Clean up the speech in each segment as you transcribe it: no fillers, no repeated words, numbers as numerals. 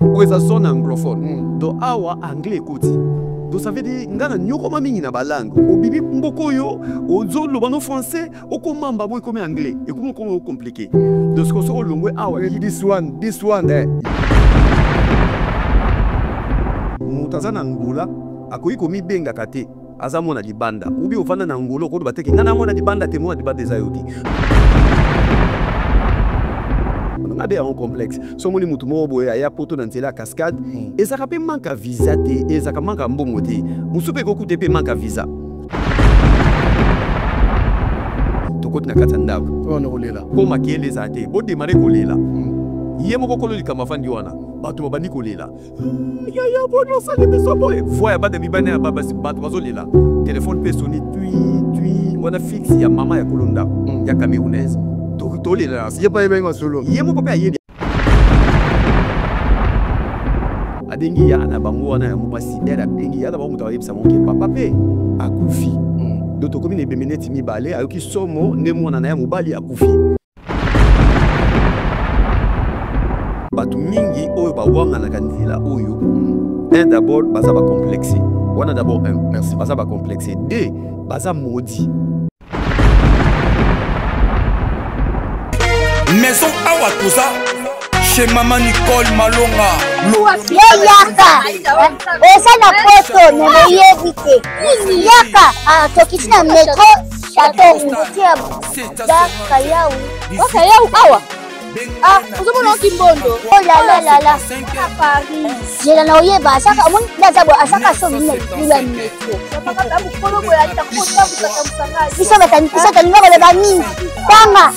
Ouais, ça sonne anglophone. Donc, awa anglais côté. Donc, ça veut dire, ngana nyoko mami na balangue. Au bibi mboko yo, au zone le bano français, au comment babo comme anglais. Et comment compliqué. Donc, ce qu'on se relongue, awa. This one, eh. Mutazana Angola, akoyi komi benga kate, azamona libanda. Ubi ofanda na Angola, ko bateki, ngana mona libanda te mona libanda ezayoti. On a des complexe. So moni mutu mo boya ya poto na nzela cascade, ezaka pe manka visa te, ezaka manka mbongo te. Musupe ko kute pe manka visa. Tokoti na katanda. On rolela. Ko makiele za te, bo démarrer kolela. Yemo ko kololi kama fandi wana. Bato bani kolela. Ya bono sali beso boy. Voya ba de mibane ya baba bato bazolela. Téléphone pe soni tui wana fixe ya mama ya kolonda ya camerounaise. Tolela. Si pas bien solo. Yemo papa yeli. Adengi ya na bango wana ya mupasi era dengi ya ba mutawa yebisa monke papa pe akufi. Doto komi ne bemeneti mibale ayoki somo ne mwana na ya mobali akufi. Batu mingi oyo ba wanga na kanzila oyo. Un d'abord baza ba complexé. Wana d'abord un, merci, baza ba complexé. Deux, baza maudit. Maison awa toza chez maman Nicole Malonga. Yaka. Esa na poto ne boyebite. Yaka, tokiti na metro Château Rouge. Daka yau. Oka yau awa. Uzomona kimbondo. Oh la. À Paris. J'ai na oyeba asaka mon ndazabo asaka so mine bila metro. Bisa batani ngoko le bani. Tanga.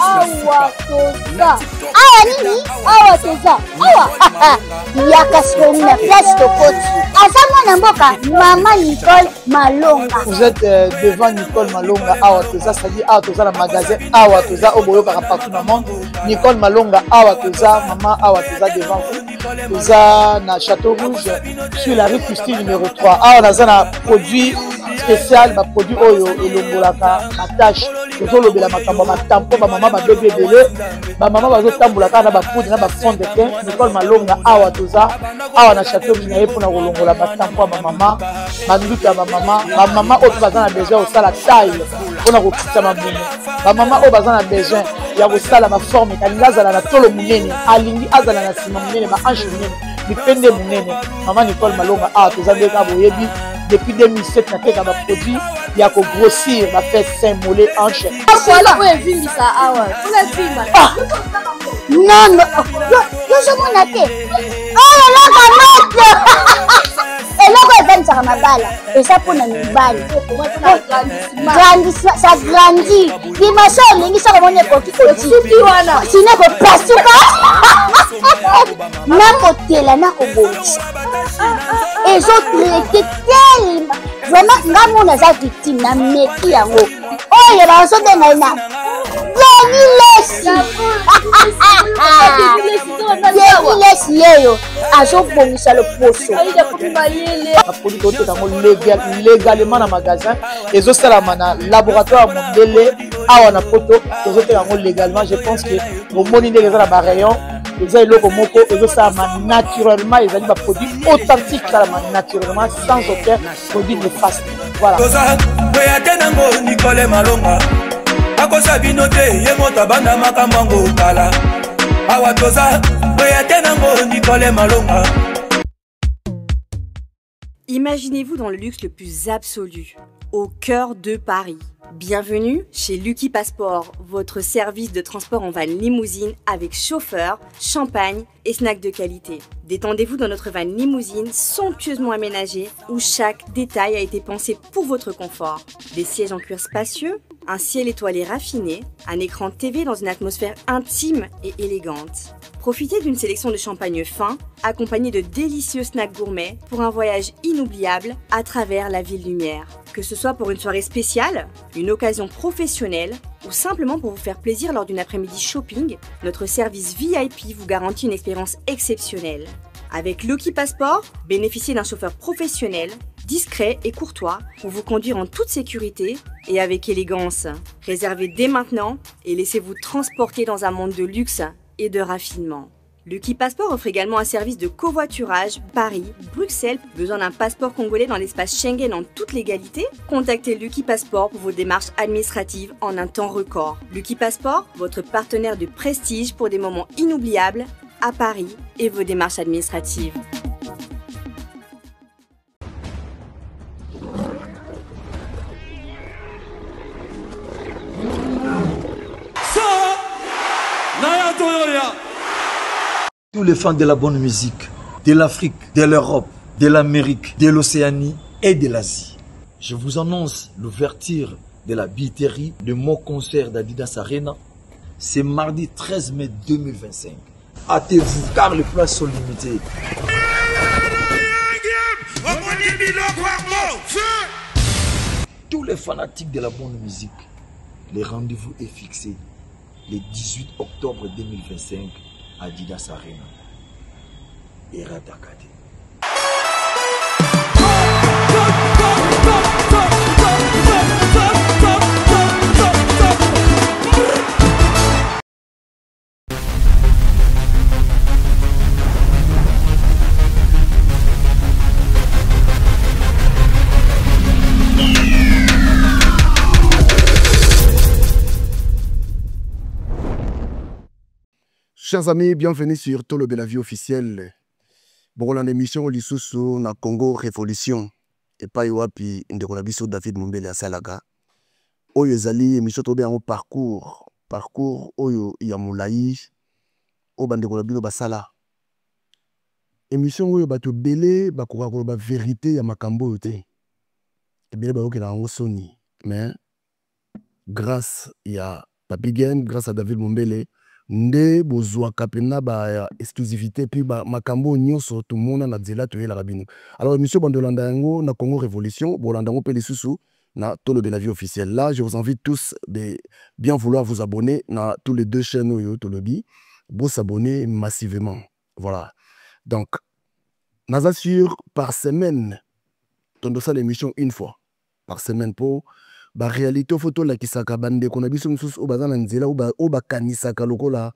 Awa toza. Awa nini? Awa toza. Awa. Yaka sona place de côte. Asama na mboka maman Nicole Malonga. Vous êtes devant Nicole Malonga. Awa toza, c'est-à-dire awa toza na magasin. Awa toza au boyo partout dans le monde. Nicole Malonga. Awa toza, maman awa toza devant vous. Toza na Château Rouge sur la rue Custine numéro 3. Awa naza na produit spécial, ba produit oyo elongolaka attache. Tozolobela makambo matampo ba mama ba bébé belé. Ba mama bazotambola kana ba poudre na ba fond de teint. Nicole Malonga awa toza. Awa na Château Rouge na yepona kolongola matampo ba mama. Banduka ba mama oyo bazana besoin au sala taille. Pona ko kitama mune. Ba mama oyo bazana besoin ya ko sala ma forme kanilazala na tolo munene. Alingi azala na sima munene ba ange munene. Dipende munene. Maman Nicole Malonga awa toza ndeka boyebi. Depuis 2007, na teka ba produit ya ko grossir ba fait sein mollet hanche. Voilà où est venu ça awa. Pour la prima. Non. Yo je mona te. Oh la kamate. Eloko ezanisaka mabala. Eza mpona mibali. Ça grandit. Dimension olingi soko moni ekoki kosuki wana. Sine kopasuka. Nakotela nakobongisa. Ezotraite tellement. Vraiment nga mona aza victime na meki yango. Oyo bazobenga na Lesi yeyo azobongisa loposo. Produit côté dans légalement na magasin ezosalama na laboratoire mondele awa na poto tozoteka ngo légalement. Je pense que au moni ndenge eza na ba rayon eza eloko moko ezosalama naturellement, ezali ba produit authentique salama naturellement sans aucun produit néfaste. Voilà. Toza boya tenango Nicole Malonga. Akosa binote yemota banda makamango kala. Awa toza boya tenango Nicole Malonga. Imaginez-vous dans le luxe le plus absolu, au cœur de Paris. Bienvenue chez Lucky Passport, votre service de transport en van limousine avec chauffeur, champagne et snacks de qualité. Détendez-vous dans notre van limousine somptueusement aménagée où chaque détail a été pensé pour votre confort. Des sièges en cuir spacieux, un ciel étoilé raffiné, un écran TV dans une atmosphère intime et élégante. Profitez d'une sélection de champagne fin, accompagné de délicieux snacks gourmets pour un voyage inoubliable à travers la ville lumière. Que ce soit pour une soirée spéciale, une occasion professionnelle ou simplement pour vous faire plaisir lors d'une après-midi shopping, notre service VIP vous garantit une expérience exceptionnelle. Avec Lucky Passport, bénéficiez d'un chauffeur professionnel, discret et courtois pour vous conduire en toute sécurité et avec élégance. Réservez dès maintenant et laissez-vous transporter dans un monde de luxe et de raffinement. Lucky Passport offre également un service de covoiturage Paris, Bruxelles. Besoin d'un passeport congolais dans l'espace Schengen en toute légalité? Contactez Lucky Passport pour vos démarches administratives en un temps record. Lucky Passport, votre partenaire de prestige pour des moments inoubliables à Paris et vos démarches administratives. Tous les fans de la bonne musique, de l'Afrique, de l'Europe, de l'Amérique, de l'Océanie et de l'Asie. Je vous annonce l'ouverture de la billetterie de mon concert d'Adidas Arena. C'est mardi 13 mai 2025. Hâtez-vous car les places sont limitées. Tous les fanatiques de la bonne musique, le rendez-vous est fixé le 18 octobre 2025 à Adidas Arena. Et Radakade. Chers amis, bienvenue sur Tolo de la vie officielle. Bon, l'émission Lisusu na Congo Révolution. Et pas yoapi ndekolabiso David Mumbele à Salaga. Oyo ezali émission tobe en parcours. Parcours oyo ya moulayi. O bandekolabino basala. Émission oyo bato belé bakura koloba vérité ya makambo yote. Et bien ba okela ngo soni. Mais grâce ya Papi Gen, grâce à David Mumbele, nde bozwaka pena ba exclusivité puis ba makambo nyonso tout mona na nzela toyela rabino. Alors monsieur Bandolanda yango na Congo Révolution, bolanda ngo pe lisusu na Tolo de la vie officielle. Là, je vous invite tous de bien vouloir vous abonner na tous les deux chaînes yo Tolobi, vous s'abonner massivement. Voilà. Donc naza sur par semaine tondo ça l'émission une fois par semaine pour ba réalité photo la kisaka bande kona biso mususu o bazana nzela o ba kanisaka lokola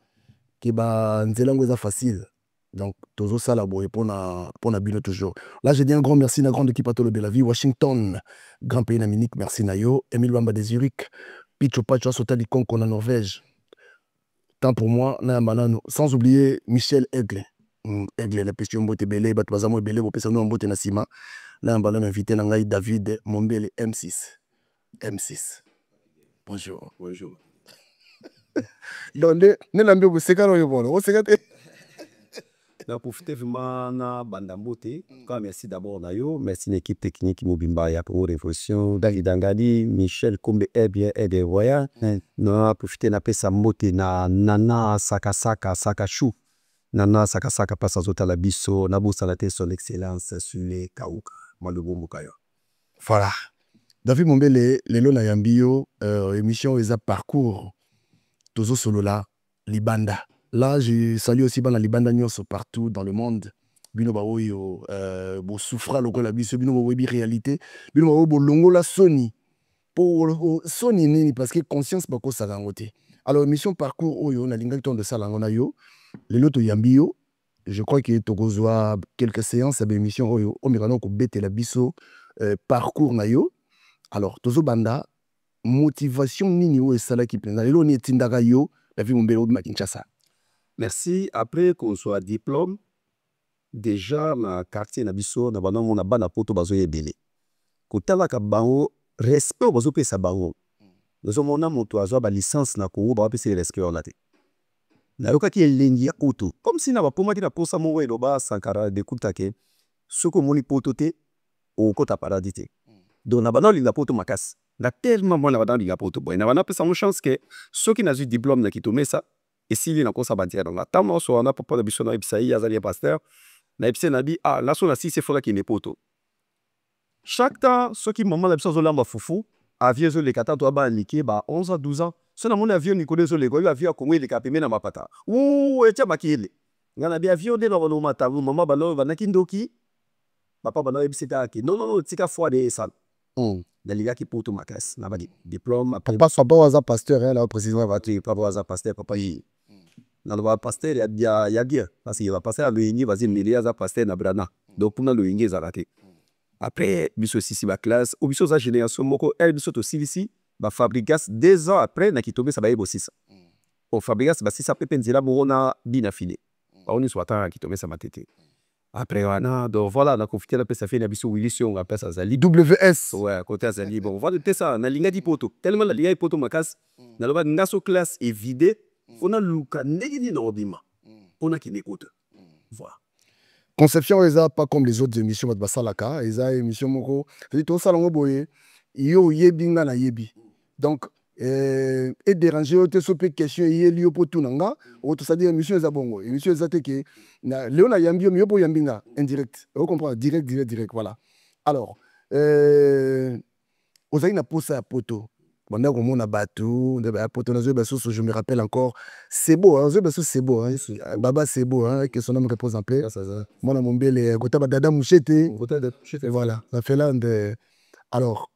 ke ba nzela ngoza facile. Donc tozo sala boye pona bino toujours. Là je dis un grand merci na grande équipe à Tolo de la vie Washington, grand pays d'Amérique, merci nayo, Emile Bamba de Zurich, Picho Pacho Sota di Congo na Norvège. Tant pour moi na manano, sans oublier Michel Aigle. Aigle la question mbote belé bat bazamo belé bo pesa no mbote na sima. Là mbala invité na ngai David Mombele M6. M6. Bonjour. Bonjour. Donc, ne l'ambio vous sécano yo bon. O sécate. Na profiter vraiment na bandambote. Merci d'abord na yo, merci l'équipe technique Mobimba ya Congo Révolution, David Angadi, Michel Kombe est bien aidé voya. Na profiter na pesa mbote na Nana Saka Chou. Nana Saka passe à la biso, na bosa la son excellence sur les Kauka. Malubombo kayo. Voilà. David Mombele, lelo na yambio, émission Eza Parcours, Tozo Solola, Libanda. Là, je salue aussi la Libanda Nyos partout dans le monde. Bino ba oyo, bo souffra loko la biso, bino ba webi réalité, bino ba oyo bo longo la Sony. Pour Sony nini, parce que conscience bako sarangote. Alors, émission Parcours oyo, na linga de salangona yo, lelo to yambio, je crois que tokozwa quelques séances à l'émission oyo, o mirano ko bete la biso, Parcours na yo. Alors, tozo banda, motivation nini ou esala ki plena. Lelo ni tindaka yo, la vie Mumbele ou Kinshasa. Merci. Après qu'on soit diplôme, déjà na quartier na biso na bana mona bana poto bazo yebele. Kotala ka bango respect bazo pesa bango. Nous mona moto azo ba licence na Congo ba pesa respect on late. Na yoka ki elengi ya poto. Comme si na ba poma ki na posa mo we loba Sankara de kutake. Soko moni poto te o kota paradis te. Donc na bana linga poto makas. Na tellement bon na bana linga poto boy. Na bana pesa mo chance que ceux qui n'a eu diplôme na kitome ça et s'il na kosa bantia dans la tamo so na papa de bisona ibisai azali pasteur. Na ibise na bi ah la so na si c'est fola qui ne poto. Chaque temps ceux qui maman la biso zo lamba fufu aviez zo le kata to ba niké ba 11 à 12 ans. So na mon avion ni connaît zo le go avion ko ngwe le kapeme na mapata. Ou etia makile. Ngana bi avion de no mata maman ba no ba nakindoki. Papa ba no ibise ta ki. Non tika fois de ça. La liga qui pour tout ma caisse, n'a pas dit diplôme. Papa soit pas hasard pasteur, là, précisément. Papa hasard pasteur, papa y. dans le pasteur il y a bien parce qu'il va passer à l'Oyengi vas-y milier à pasteur na brana donc pour l'Oyengi ezalaki après biso sisi ba classe ou biso za génération moko elle biso to silisi ba fabrigas 2 ans après na kitombe ça ba yebo sisa au fabrigas ba sisa pepe nzela bona bina file on est soit à kitombe ça matete après wana donc voilà na confiter la pesa fait na biso Wilson après ça zali WS ouais côté azali bon voilà de ça na linga di poto tellement la linga di poto makas na loba ngaso classe est vidé on a luka ndeni na obima on a qui n'écoute voilà. Conception eza pas comme les autres émissions de basalaka eza émission moko c'est tout ça longo boye yo yebinga na yebi donc et déranger te sope question yeli yo potu nanga o to ça dire émission eza bongo émission eza te ke na leona yambio yo po yambinga indirect on comprend direct voilà alors ozali na posa ya poto banda komona bato nde poto na zo baso je me rappelle encore c'est beau hein c'est beau hein baba c'est beau hein que son nom repose en paix mona mombele kota dada mushete voilà ça fait là alors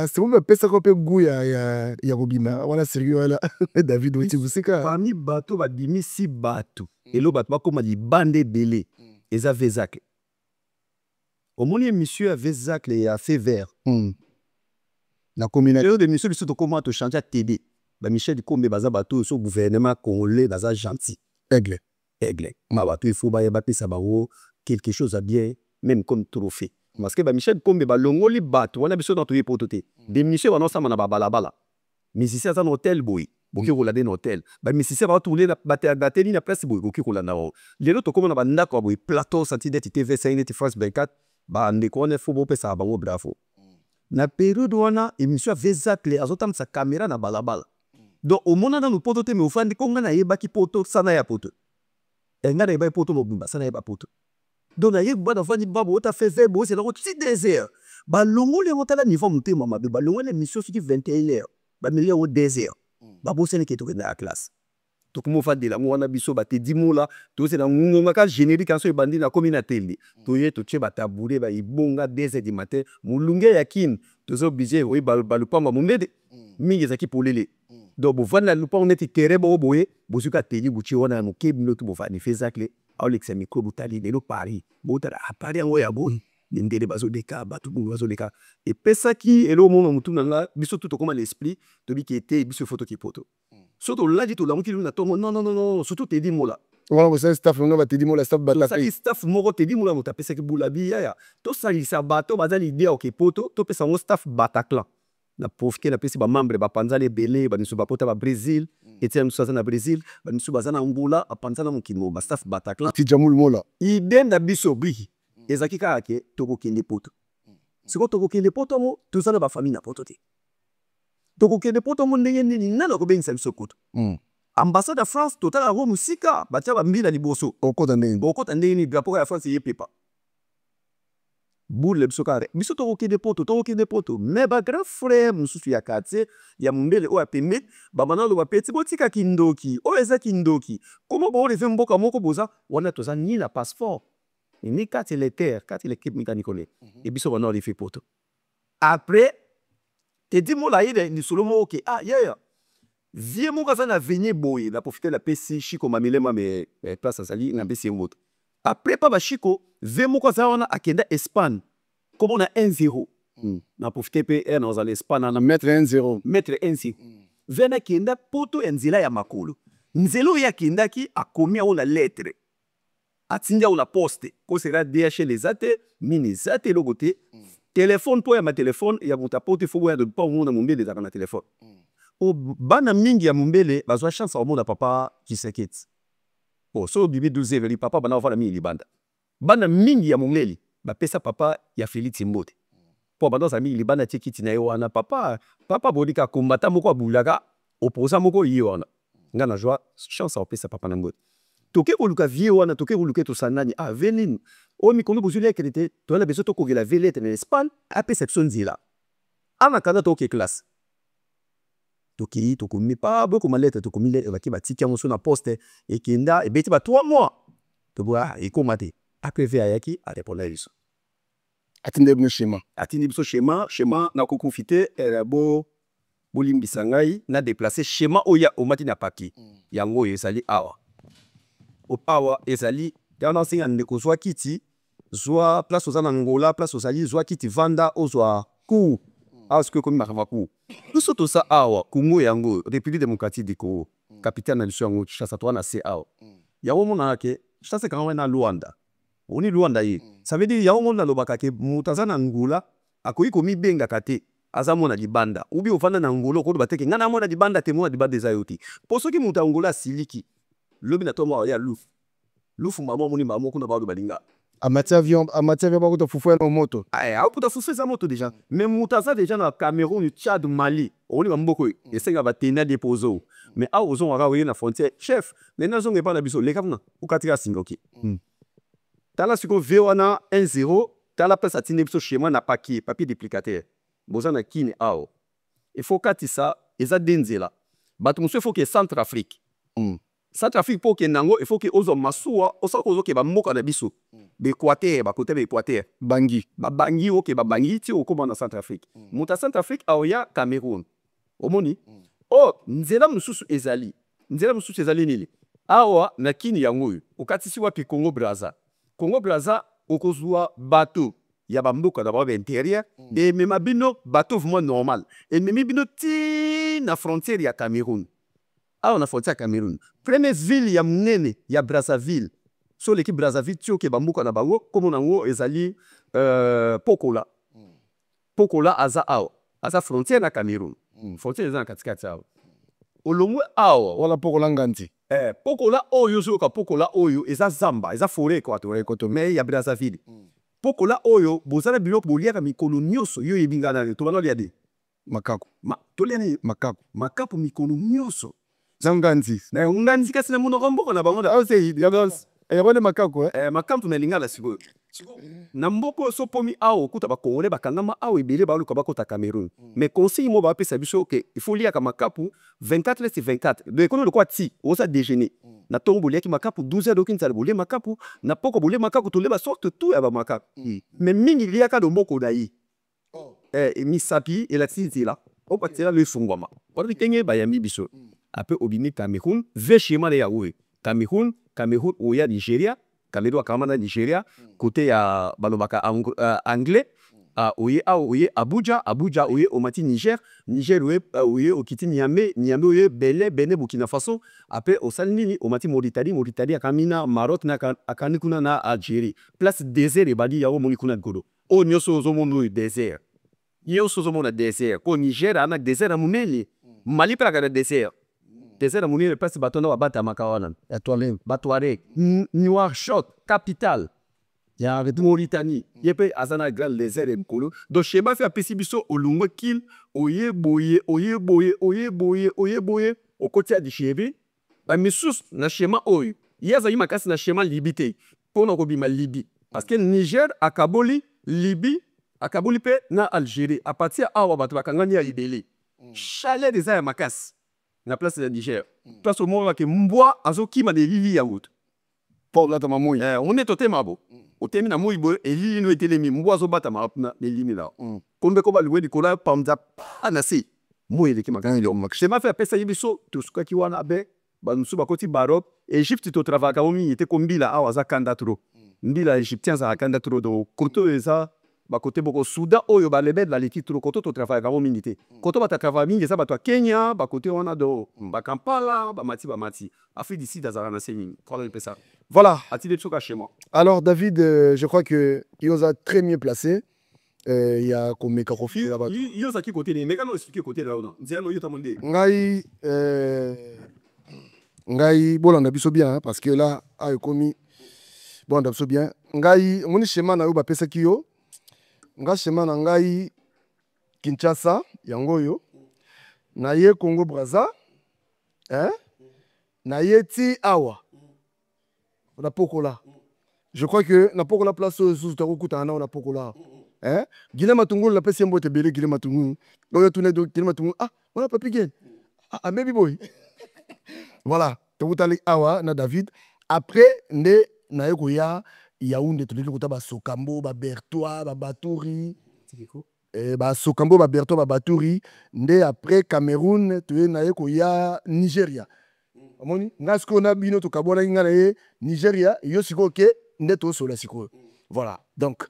c'est bon pesa ko pe goût ya robina voilà sérieux voilà David Otibusika parmi bato badimi si bato elo bato bakoma di bande belé eza Vezak omoni monsieur Vezak le a fait vert na communauté de monsieur biso to comment to changer TD ba Michel Kombe baza bato so gouvernement congolais baza gentil aigle ma bato il faut ba ya pesa bawo quelque chose à bien même comme trophée parce que ba Michel Kombe ba longoli bato wana biso dans to pototé des monsieur wana sama na ba balabala musicien za hôtel boy boki ko la den hôtel ba musicien ba tourner la bateli na place boy boki ko la na lelo to comme na ba ndako boy plateau satellite TV5 net France 24 ba ndeko ne fo bo pesa ba wo bravo na période wana émission Vezak le azotam sa caméra na balabala donc au mona na poto te me ofandi konga na yebaki poto sana ya poto enga na yeba poto mobimba sana yeba poto donc na yeba na fandi babo ota fait verbe c'est là aussi désert ba longo le otala niveau mutema mabe ba longo le mission fiki 21h ba milieu au désert ba bosene ke to na classe to komo fandi la mwana biso ba te dimola to c'est na ngonga ka générique en so bandi na communauté to ye to tche ba tabourer ba ibonga 2h du matin mulunge yakin to zo obligé oui ba lupamba mumede mingi zaki polele donc bo vanda lupamba neti terre bo boye bo suka teli buchi wana no kebino to bo fani Vezak le Alex micro butali de lo Paris bo tara Paris ngo ya bo ndele bazo deka batu bazo deka et pesa ki elo mo mutu nanga biso tout comme l'esprit to bi qui était biso photo ki poto surtout là dit tout là qui na tomo non surtout te di mola voilà vous savez staff nga ba te di mola staff ba la ça staff moko te di mola mo ta pesa ki bulabi ya to sali sa bato bazali idea ok poto to pesa mo staff Bataclan na profiter na pesi ba membre ba panzale belé ba nisu ba pota ba Brésil Etienne Musa na Brésil ba nisu bazana Angola a panzana mo kimo ba staff Bataclan ti jamul mola idée na biso bi ezaki kaka ke toko kende poto siko toko kende poto mo tozana ba famille na poto te toko kende poto mo ndenge nini nana ko bengisa biso kutu ambassade de France totala ro musika batia ba mbila liboso okota ndenge ni drapeau ya France ye pepa boule biso kare biso toko kende poto mais ba grand frère mususu ya quartier ya mbele o apembe ba manalo ba petit botika kindoki o eza kindoki comment bo lever mboka moko boza wana toza ni la passeport ni carte lettre carte l'équipe Nicolas et biso wana le fait poto après te dis moi là il ni solo mo ok vie mo kaza na venir boy na profiter la PC Chico mamilema mais place azali na PC moto après pas ba Chico vie mo kaza wana akenda Espagne comme on a 1-0 na profiter PR na azali Espagne na mettre 1-0 vena kenda poto enzila ya makolo nzelo ya kendaki akomi ona lettre atindia ona poste ko sera DHL les ate mini zate logote téléphone po ya ma téléphone ya muta poto fo ya de pa mona mombele za na téléphone o bana mingi ya mombele bazwa chance au monde papa Kiseketi o so bibi 12 veli papa bana fa na mingi libanda bana mingi ya mombele ba pesa papa ya Félix Mbote po bana za mingi libanda tikiti na yo wana papa bodika kombata moko abulaka opposa moko yi wana ngana joie chance au pesa papa na Mbote toke koluka vie wana toke koluka to sanani venine o mi kono bozuli ekete to na beso to kokela velete na Espagne a perception zila ana kana to ke classe toki to komi pa beaucoup malette to komi le baki batiki yango so na poste et kenda et beti ba 3 mois to boa e komate après ve ayaki a répondre iso atinde biso schéma na ko confiter bo bolimbisa ngai na déplacer schéma oya o mati na paki yango ezali awa awa ezali yana singa ndeko zwa kiti zwa place oza na Angola place ozali zwa kiti vanda ozwa ku awa sikoyo komi makava ku biso toza awa Congo yango République démocratique du Congo capitale na biso yango Kinshasa toza na se awa yango monana ke Kinshasa kanga na Luanda oni Luanda ye ça veut dire yango mona lobaka ke moto aza na Angola akoki komibengaka te aza mona libanda ubi ofanda na Angola okoki bateke nga na mona libanda te mona libanda eza yo te po soki moto ya Angola asiliki lobi na to mwa ya lufu mama moni mama kuna ba balinga amatia viande bakuta fufu na moto aya akuta fufu za moto déjà mais moto aza déjà na Cameroun Tchad Mali oni bamboko esenga batena deposo mais a ozo waka we na frontière chef nena zonge pa na biso le kafna ukatika singoki tala siko vewana 1-0 tala place atine biso chez moi na papier duplicateur boza na kine ao il faut katisa eza denzela bato muso il faut que Centrafrique Centrafrique pour que nango il faut que ozo masuwa osako ozo ke ba mboka na biso Équateur ba côté Équateur bangi ok ba bangi ti okoma na Centrafrique muta Centrafrique aoya Cameroun omoni nzela mususu ezali nili awa na kini yango okatisi wapi Congo Brazza okozwa bateau ya bamboka na ba intérieur et même bino bateau vraiment normal et même bino ti na frontière ya Cameroun awa na frontière ya Cameroun première ville ya munene ya Brazzaville so l'équipe Brazzaville ti oke bamboka na bango komo nango ezali Pokola aza awa aza frontière na Cameroun frontière eza na katikati awa olongwe awa wala Pokola nganti Pokola oyo zoyoka Pokola oyo eza zamba eza forêt équatoriale mais ya Brazzaville Pokola oyo bozala biloko boliaka mikolo nyonso yo yebinga na tobana lia de makako toliani makapu mikolo nyonso zanganzi na nganzi kasi na munoko mboko na bango awa se yabone makako makampu na lingala sikoyo na mboko so pomi awa okuta bakongole bakangama awa ebele baluka bakota Cameroun mais conseil mo bapesa biso ke il faut liaka makapu 24/24 de ekono lokwa ti oza déjeuner na tongo boliaki makapu 12h dokinzala bolie makapu na poko bolie makapu toleba sorte tout ya bamakapu mais mingi liaka loboko na ye misapi elakisi nzela opatela lo efungwama wana tenge bayambi biso ape obimi Cameroun ve shema ya we Cameroun oya Nigeria Cameroun akama na Nigeria côté ya balobaka anglais oye Abuja oye omati Niger oye okiti Niamey oye Benin Burkina Faso ape osali nini omati Mauritanie akamina Maroc na akani kuna na Algérie place désert ebadi ya omoni kuna nkolo o nyoso ozomona désert nyoso ozomona désert ko Niger ana désert amuneli Mali pe na désert amuneli place batonda wabata makawana ya Touareg Nouakchott capitale ya Mauritanie yepe azana grand désert mkolo donc schéma fait apesi biso olungwe kil oye boye okoti ya dishebe ba misus na schéma oyo yaza yima kasi na schéma libité pona ko bima Libye parce que Niger akaboli Libye akaboli pe na Algérie à partir awa bato bakangani ya libélé chalet des ya makasi na place de Niger place au moment que mbwa azokima de lili ya wutu pour la tamamoyi on est toté mabo otemi na moyi boye elili no etelemi mbwa azobata na elimi la kombe ko baluwe likola pamza anasi moyi eleki makanga yo schéma fait apesa yebiso tosukaki wana be banusu bakoti Baroque Égypte to travaka omi ete kombila awa za kanda tro mbila égyptien za kanda tro do koto eza bakote boko Soudan oyo balebed la leki tro koto to travaka omi nité koto bata travaka mingi eza bato Kenya bakote wana do Kampala bamati Afrique du Sud azara na seni quoi pesa. Voilà. A-t-il des trucs chez moi? Alors, David, je crois que il nous a très mieux placé. Il y a comme Mekarofi là-bas. Il y a qui côté, mais quand on explique côté là-bas, Diano yo tamondé. Ngai, bon, on a biso bien, parce que là, a commis, bon, on a biso bien. Ngai, mon schéma na uba pesa kiyo. Ngai schéma na ngai Kinshasa, yango yo. Na ye Congo Brazza, na ye ti awa. On a Pokola. Je crois que na Pokola place sous Tarukuta on a Pokola. Guinée Matungulu la pesi mbote belé Guinée Matungulu. Loyo tourner de Guinée Matungulu. Ah, on a pas piqué. Ah, maybe boy. Voilà, tokutali awa na David. Après nde na yeko ya Yaoundé toleli kota ba Sokambo, ba Bertois, ba Batouri. Ba Sokambo, ba Bertois, ba Batouri. Nde après Cameroun, tu na yeko ya Nigeria. amoni nga siko na bino to kabona ngana ye Nigeria yo siko ke ndeto sola siko. Voilà. Donc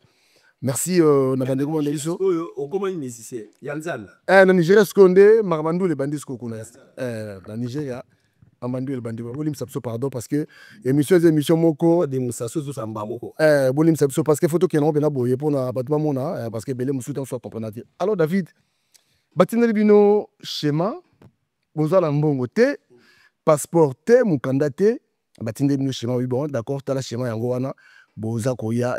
merci na bande ko mondeli so. O comment il nécessaire. Yanzal. Na Nigeria skonde makamando le bandis ko kuna. Na Nigeria amando le bandis. Bolim sapso pardon parce que émission moko de musaso so samba moko. Bolim sapso parce que photo que non bena boye pour na batma mona parce que belé musuta so comprendre. Alors David batineli bino schéma bozala mbongo te passeport te mukanda te batindeli bino schéma oui bon d'accord tala schéma yango wana boza koya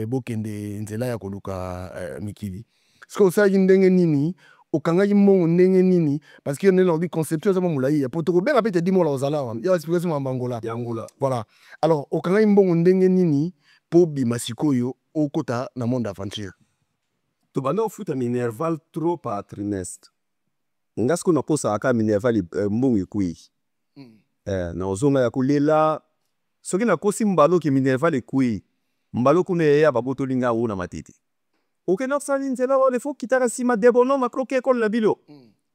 bokende nzela ya koluka mikili. Siko osali ndenge nini okangaki mbongo ndenge nini parce que on dit conception za molai ya poto benga pe te di mola ozala wa ya explication ma bangola yangola. Voilà. Alors okangaki mbongo ndenge nini po bima sikoyo okota na monde aventure. To bana futa minerval trop par trimestre. Ngasko na posa aka minerval mbongo ekui. Na ozonga ya kulela soki na kosi mbalo ki minerval ekui. Mbalo kune ya baboto linga una matiti. Oke na sali nzela wale fo kitara sima debono makroke ekole na bilo.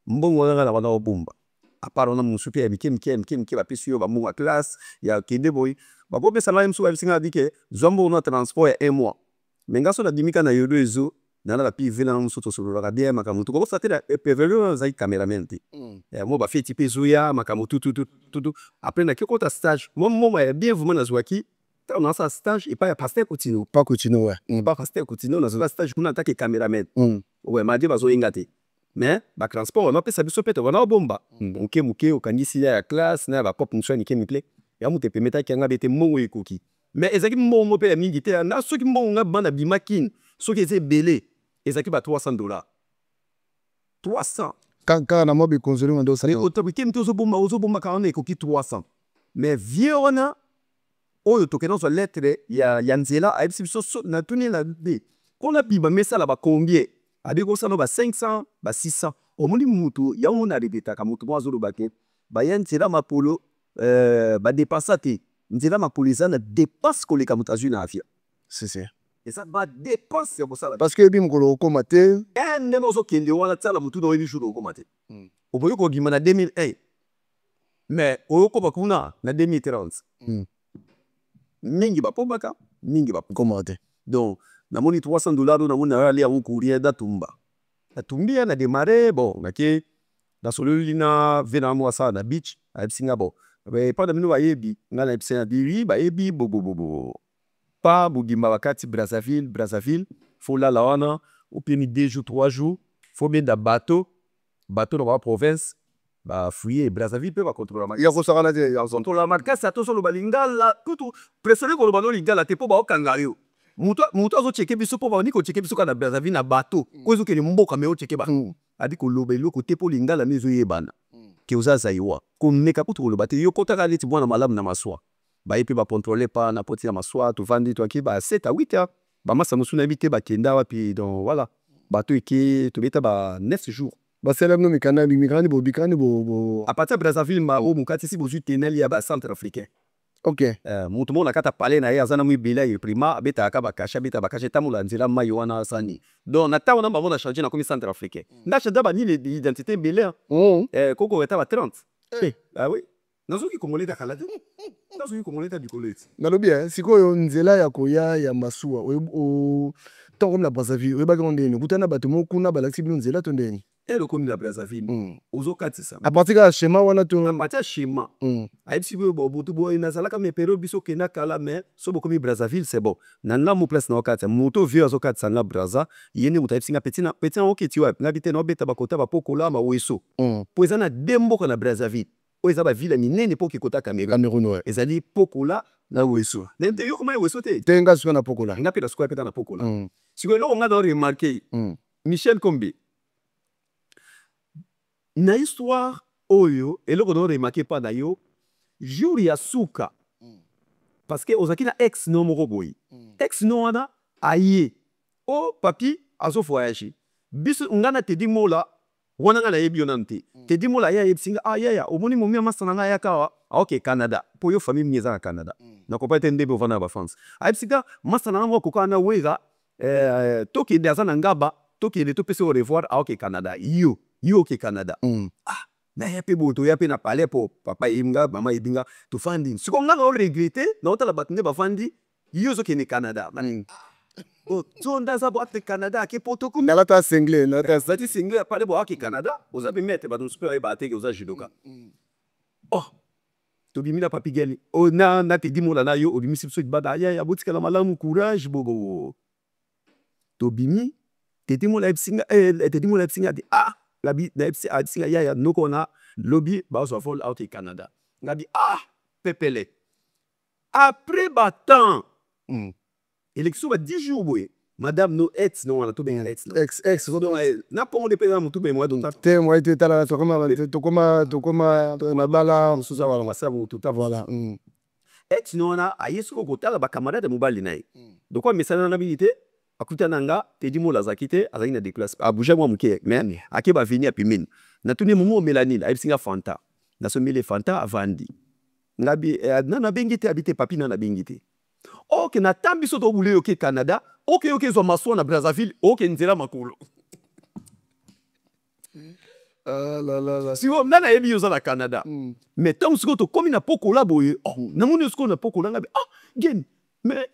Mbongo wana na wana obumba. Aparo na musupi ya mike ba pesi ba mbongo classe ya kende boy. Ba ko pesa na msu ba singa dike zombo na transport ya 1 mois. Mengaso na dimika na yodo ezo na la pi vela na msu to solo la dia makamutu. Ko satela pevelo za cameraman te. Mo ba feti pezuya makamutu tout. Après na kikota stage. Mo ya bien vraiment na zwaki. On a sa stage et pas pasteur continue. Pas continue ouais. Pas pasteur continue on a sa stage pour attaquer cameraman. Ouais, m'a dit bazo ingate. Mais ba transport on a pe sabiso pete wana bomba. Muke okanisi ya classe na ba pop nsho ni kemiple. Ya mute permettre ki nga bete mongo ekoki. Mais ezaki mongo pe mingi te na soki mongo nga banda bimakin, soki eze belé, ezaki ba $300. 300. Quand na mobi konzoli ndo sali otobi kemto zo bomba ka on ekoki 300. Mais vieux on oyo tokena zo lettre ya nzela ayebisi biso na tuni na de kona biba mesala ba combien abi ko sano ba 500 ba 600 omoni mutu ya on a rebetaka mutu mo azolo bake ba ya nzela mapolo ba dépenser te nzela mapolo za na dépense ko leka mutu na afia c'est et ça ba dépense ko sala parce que bi mukolo ko mate ende no zo kende wana tsala mutu no yebi shuro ko mate oboyo ko gima na 2001 mais oyo ko bakuna na 2030 mingi ba pobaka mingi ba commandé donc na moni $300 na moni ali ya courrier da tumba na tumbia na démarrer bon ngake na sololina vena mo sa na beach a singa bon mais pas de mino bayebi ngala epsena biri bayebi bobo pa bugimba wakati Brazzaville faut la wana au pemi 2 jours 3 jours faut bien da bateau dans la province ba fouiller Brazzaville pe ba contrôler ma ya ko sakana te ya contrôler la marque ça to solo balingala tout pressionner ko lo lingala te po ba okangayo muto azo checker biso po ba ni ko checker biso ka na Brazzaville na bateau ko zo ke ni mboka me o checker ba adi ko lo belo ko te po lingala mezo yebana ke uzaza yiwa ko meka ko to lo bate yo kota ka leti bwana malamu na maswa ba yepe ba contrôler pa na poti na maswa to vandi to ki ba 7 à 8 heures ba masa musuna bité ba kenda wapi donc voilà bateau ki to beta ba 9 jours. Baselem no mikana bikani bo à partir de Brazzaville ma o mukati si bozu tenel ya ba centre africain. OK. Mutu mona kata pale na ya zana mu bila ye prima beta akaba kasha beta bakasha tamula nzira mayo wana sani. Donc na tawo na ba mona changer na comme centre africain. Ndacha daba ni l'identité belé. Koko eta ba 30. Ah oui. Nazoki komoleta kalade. Nazoki komoleta bikoleti. Nalobi sikoyo nzela ya koya ya masuwa o tant comme la Brazzaville we ba grandeni kutana bato mo kuna ba laxi nzela to ndeni. Le comme la Brazzaville ozo kati ça à partir de schéma wana to na matia schéma ayebisi bo butu bo ina zalaka me période biso kena kala mais so bo comme Brazzaville c'est bon na mo place na okati moto vieux azo kati ça na Brazza yene muta singa petit na oketi wa na bité no beta bakota ba pokola ma weso po ezana dembo na Brazzaville o ezaba ville minene po kikota Cameroun ouais ezali pokola na weso nende yo kuma weso te tenga siko na pokola nga pela siko peta na pokola siko lo nga do remarquer Michel Kombi na histoire oyo eloko do remarquer pas na yo jour ya suka parce que ozaki na ex no moko boy ex no wana aye o papi azo voyager biso ngana te di mola wana ngana yebi yonante te di mola ya yebsinga ya omoni momi amasana nga ya kawa OK Canada po yo famille mieza na Canada na ko pa tende bo vana ba France ayebsinga masana ngo ko kana wega toki ndaza na ngaba toki le to pese au revoir OK Canada yo OK Canada na ya pe boto ya pe na palais po papa yinga mama yinga to fandi siko nga o regretter na otala batunde ba fandi yozo ke ni Canada oh zonda za bo ate Canada ke potoko na lata single na ta zati single palais bo aki Canada ozabi mete ba to super ba te ke oza judoka oh to bimina papi geli o na te dimola na yo obimisi biso bada ya botika la malamu courage bogo to bimi te dimola epsinga te dimola epsinga di la bi na epsi a singa ya noko na lobby ba so fall out in Canada ngabi pepele après battant élection ba 10 jours boy madame no ex no wana to ben ex na pongo de pena mutu be moi donc te moi te tala to koma mabala susa wala masabu tout voilà ex no wana ayesu ko kotala ba camarade mobali nayi donc quoi message na habilité akuta nanga te di mola zakite azali na déclasse abuja mwa muke mais ake ba venir pimine na tuni mumo melanine ayisinga fanta na so mele fanta avandi ngabi na bengite habite papi na bengite ok na tambi so to bule ok Canada ok zo maso na Brazzaville ok nzela makolo la si on na yebi yoza na Canada mais tant que to komi na pokola boye na moni sko na pokola ngabi gen mais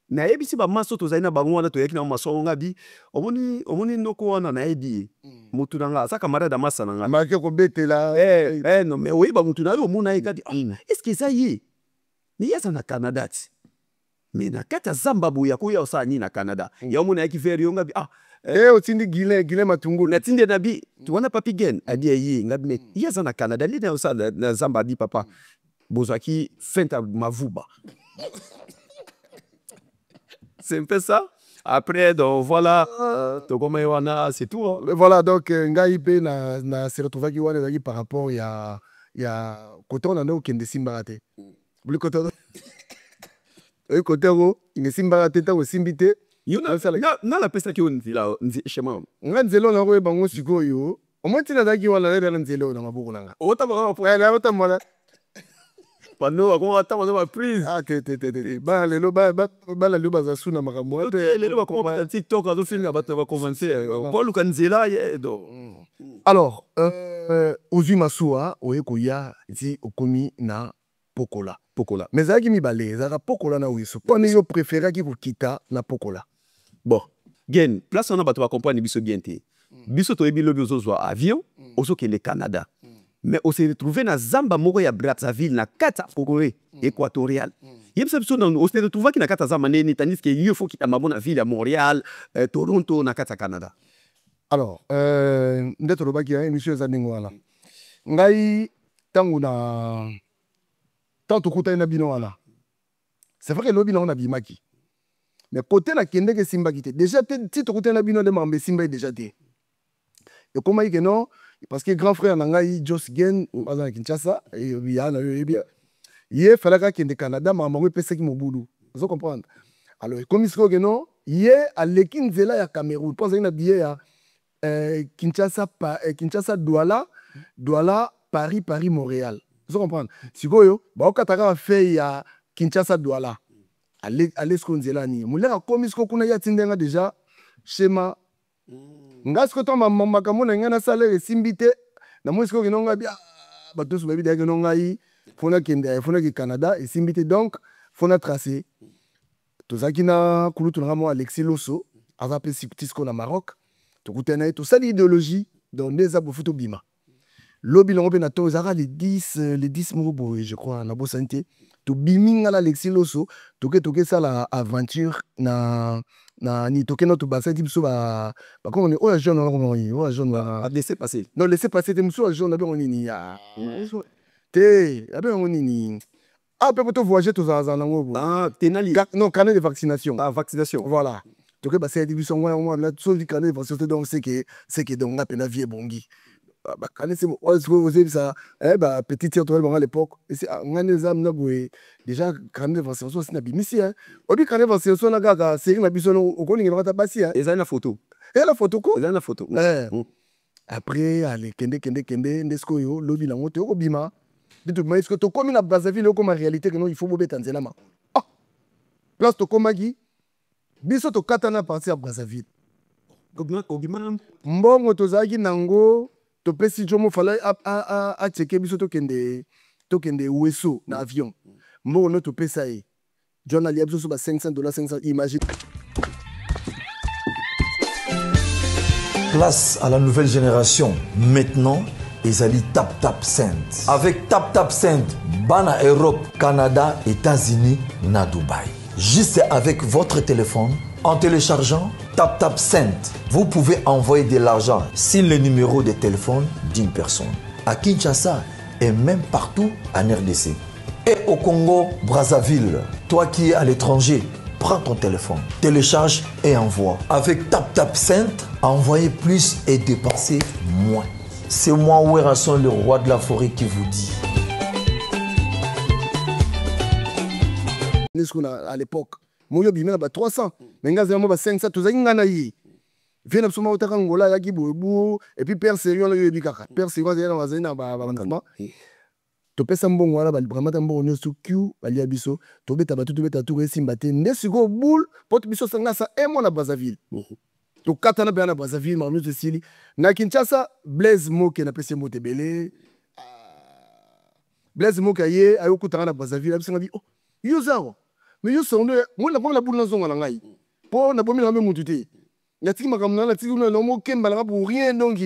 na yebi si ba maso to zaina bango wana to yeki na maso ngabi omoni ndoko wana na yebi mutu nanga sa camarade da masa nanga marqué ko betela non mais oui ba mutu na yo mona yeka di est-ce que ça y est ni yasa na Canada ti mais na kata zamba boya ko ya osani na Canada ya mona yeki faire yo ngabi otindi gile matungulu na tinde na bi tu wana papi gen adi yi ngabi mais yasa na Canada li na osa na zamba di papa bozaki fenta mavuba. C'est un peu ça. Après, donc voilà, c'est tout. Hein. Voilà, donc, Ngaïpe s'est retrouvé qui par rapport à côté on a au Kende Simbarate. Le côté le côté il est Simbarate, t'as aussi invité. Non, la peste qui on dit là, chez moi. On a dit là, on a eu bango sugo yo. Au moins, tu n'as pas dit on a eu un zélo dans ma boucle là. Autant voilà. Pano ako ata ma prise ba lelo ba la luba za suna makambo lelo ba kompa TikTok azo film ba ba commencer Paul Kanzela do. Alors ozwi masuwa oyekoya ti okomi na pokola mais zaki mibale zaka pokola na wiso poni yo préférer ki kokita na pokola bon gen place on a bato ba comprendre biso bien te biso to ebi lobi ozozwa avion ozoke le Canada. Mais on s'est retrouvé dans Zamba moko ya Brazzaville na kata Corée équatoriale. Yem se biso on s'est retrouvé ki na kata Zamba neni tandis que il faut kita mabona ville à Montréal, Toronto na kata Canada. Alors ndeto lobaki ya émission za ndingo wana. Ngai tangu na tanto kuta na bino wana. C'est vrai que lobi na on a bimaki. Mais côté la kende ke simba kité. Déjà ti to kuta na bino de mambe simba déjà té. Et comment il que non parce que grand frère nangai Joss Gen à Kinshasa et yana il fallait qu'il ait Canada mais maman pesa ki mobudu vous comprendre alors comme il se que non il à l'Ekinzela ya Cameroun pense qu'il a billet à Kinshasa Douala Paris Montréal vous comprendre sikoyo ba okataka fait ya Kinshasa Douala aller ce qu'on zela ni mulera comme il se kuna ya tindenga déjà schéma ngasko to makambo na ngana salaire simbite na mwesko kinonga bia bato so babida kinonga yi fona ki Canada et simbite donc fona tracé to zakina kulutu na mo Alexis Loso ava pe siptisco na Maroc to kutena to sali idéologie dans des abo photo bima lobi longo pe na to zara les 10 mobo je crois na bo santé to biminga la Alexis Loso to ke ça la aventure na ni toke notre bassin dit biso ba comme on est o jeune on jeune a laisser passer non laisser passer te biso jeune na be on ni ya te abe on ni peut to voyager to za nango tenali non carnet de vaccination vaccination voilà toke bassin dit biso on la chose du carnet de vaccination donc c'est que donc na pena vie bongi ba carnet c'est vous avez ça petit tir à l'époque et c'est ngane zam na boy déjà carnet de vaccination c'est na bimisi obi carnet de vaccination na gaga c'est na biso no okolinga na basi et ça na photo ko ça na photo après aller kende ndesko yo lobi la moto ko bima bitu mais est-ce que to comme na Brazzaville comme réalité que non il faut bobeta nzela ma place to komagi biso to katana partir à Brazzaville mbongo tozaki nango topesi jomo fala a checker biso tokende weso na avion mbongo no topesa ye John ali biso ba $500 500 imagine. Place à la nouvelle génération. Maintenant, Ezali Tap Tap Send. Avec Tap Tap Send, Bana Europe, Canada, États-Unis, na Dubaï. Juste avec votre téléphone, en téléchargeant Tap Tap Send, vous pouvez envoyer de l'argent sur le numéro de téléphone d'une personne. À Kinshasa et même partout en RDC. Et au Congo, Brazzaville, toi qui es à l'étranger, prends ton téléphone, télécharge et envoie. Avec Tap Tap Send, envoyez plus et dépensez moins. C'est moi, Werasson, le roi de la forêt, qui vous dit. À l'époque, moi, je suis 300, mais je suis 500, tout ça, je viens absolument au Angola, et puis Père Sérieux, Père Sérieux, to pesa mbongo wala vraiment mbongo nyoso Q balia biso to beta batu to beta to resimba te ndesigo boule pot biso sanga sa emo na Brazzaville to katana bana Brazzaville ma nyoso sili na Kinshasa Blaise Moke na pesa mote belé Blaise Moke ye ayokutanga na Brazzaville abisanga bi oh yo zao mais yo sonde moi la la boule na zonga na ngai po na bomi na me mutu te yatiki makamna na tiki na mo kemba la pour rien donc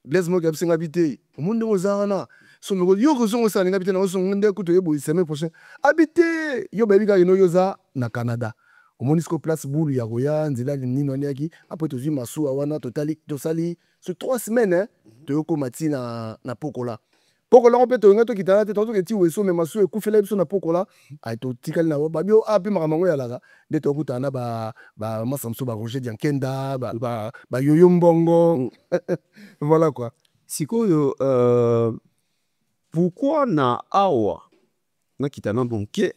Blaise Moke abisanga bité monde ozana so yo ko ça ninga bitena so ngende kuto yebo semaine prochaine habité yo baby ka ino yoza na Canada au monisco place boule ya roya nzela nino yaki après to zima so wana totali to sali sur 3 semaines to yoko matina na pokola on peut to ngato kitana te to keti weso me masu ekufela biso na pokola ay to tikali na ba bio api makamango ya laga de to kutana ba masamso ba Roger Diankenda ba yoyo mbongo voilà quoi sikoyo pourquoi na awa na kitana bonke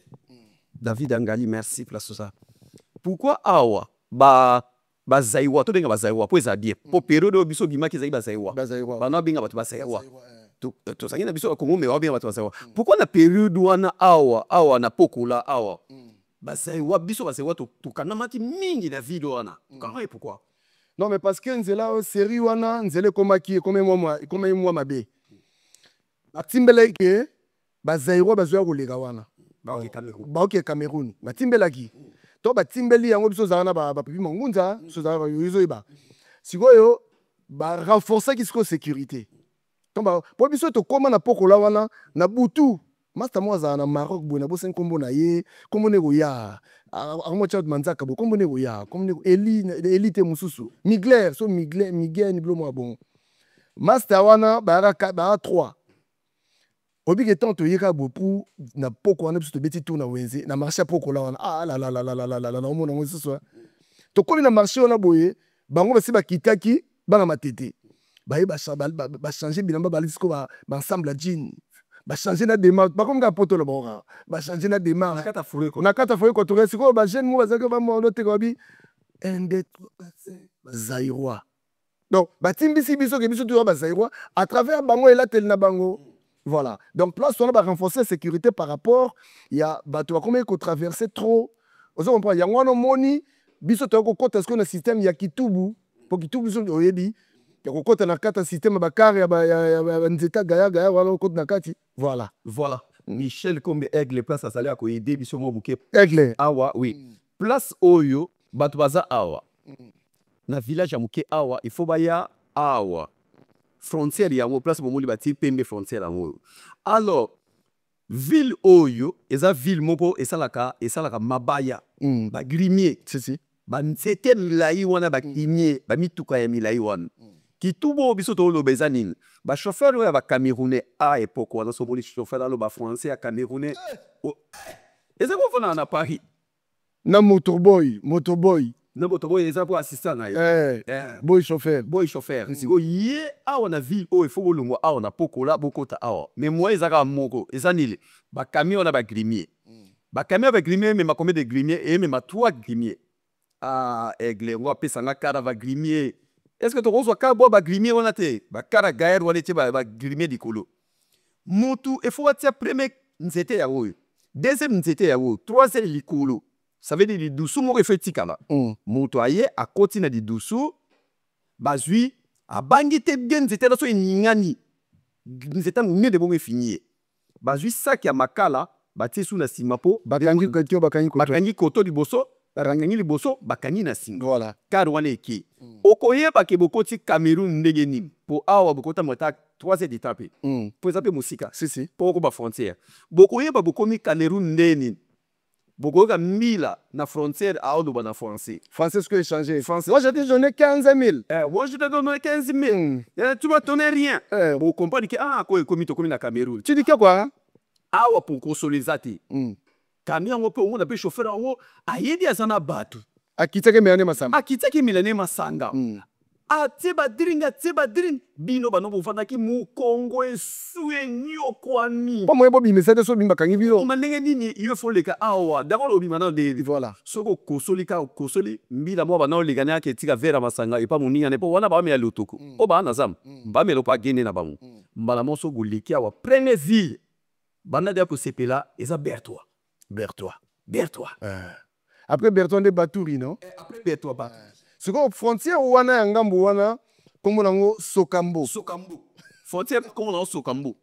David Angali merci place ça pourquoi awa ba zaiwa to denga ba zaiwa po eza bien po période biso bima ki zai ba zaiwa ba na binga batu ba zaiwa to sangina biso ko ngome wa bien batu ba zaiwa pourquoi na période wana awa na pokola awa ba zaiwa biso ba zaiwa to kana mati mingi na ville wana quand pourquoi non mais parce que nzela série wana nzele komaki comme moi mabe batimbeleke bazairwa bazoya koleka wana baoke Cameroun batimbelaki to batimbeli yango biso zana ba pipi mangunza so zana yozo iba sikoyo ba renforcer kisiko sécurité to ba po biso to koma na pokola wana na butu master mo zana Maroc bona bo 5 kombo na ye kombo ne goya amo chat manzaka bo kombo ne goya kombo ne elite mususu Migler so Miguel ni blomo bon master wana ba 3 obi que tant to yeka beaucoup na poko wana biso to beti tour na wenze na marché poko la wana ah la na omona ngo so to komi na marché wana boye bango basi ba kitaki bana matete ba changer bilamba ba lisiko ba ensemble jean ba changer na démarche ba comme ga poto le bon ba changer na démarche na kata foye ko to resiko ba jeune mo bazaka ba mo te ko bi zairwa donc ba timbisi biso ke biso to ba zairwa à travers bango ela tel na bango. Voilà. Donc, place, on a renforcé la sécurité par rapport. Il y a combien qu'on traverser trop. Vous comprenez? Il y a un moni. Biso to ko kota est-ce qu'on a système ya kitubu pour kitubu so oyebi. Ya ko kota na kata système ba kare ya nzeta gaya wala ko na kati. Voilà. Voilà. Michel Kombe Aigle place à saler ko aider biso mo buke. Aigle. Awa oui. Place oyo batu baza awa. Na village ya muke awa il faut baya awa. Frontière yango place momoli bati pembe frontière yango alors ville oyo eza ville moko esalaka mabaya ba grimier si ba nzete milai wana ba grimier ba mituka ya milai wana kitubo biso to lo bezanine ba chauffeur ya ba camerounais à époque wana so boli chauffeur alo ba français ya camerounais eza ko fona na Paris na motorboy na botobo eza pour assistant na yo boy chauffeur siko ye awa na ville o il faut bolongwa awa na pokola bokota awa mais moi ezaka moko ezanile ba camion na ba grimier mais ma combien de grimier et même 3 grimier aigle ngo pesa nga kara ba grimier est-ce que to rozwa ka bo ba grimier wana te ba kara gaer wana te ba grimier dikolo mutu il faut atia premier nzete ya oyo deuxième nzete ya oyo troisième likolo. Ça veut dire que dessous mon refait tikala. Montoyer à côté na di dessous bazui abangi te bien nzete na so eningani nzete ne de bongo fini bazwi sac ya makala batie su na nsima po bakangi koto bakangi koto liboso bakangi liboso bakangi na nsima voilà kar wana eke okoyeba ke bokoti Cameroun ndenge nini po awa bokota mota 3 de tape po eza mpe mosika si po okoba frontière bokoyeba bokomi Cameroun ndenge nini bokoyoka mbila na frontière aoloba na français ce que échanger français moi j'ai donné 15 000 moi je te donne 15 000 tu m'as donné rien bon comprendre que ko ekomi tokomi na Cameroun tu dis que quoi awa pour consoliser te camion yango mpe omona mpe chauffeur yango ayebi aza na bato akitaki milane masanga atie badring bino bano bovandaki mokongo esu enyokwami po moye bobimisa te so bimakangi bino ma ndenge nini yo fo leka awa d'abord obima na de voilà soki okosoli mbila mwa bana olekani ake etika vera masanga epa moningane mpo wana bamela lotoko o baa na zamba bamela mpo agende na bango mbala moso goleki awa premier ville banda deya kosepela eza Bertois après Bertois nde Baturi non après Bertois ba siko frontière wana ya ngambo wana kombo nango Sokambo frontière kombo nango Sokambo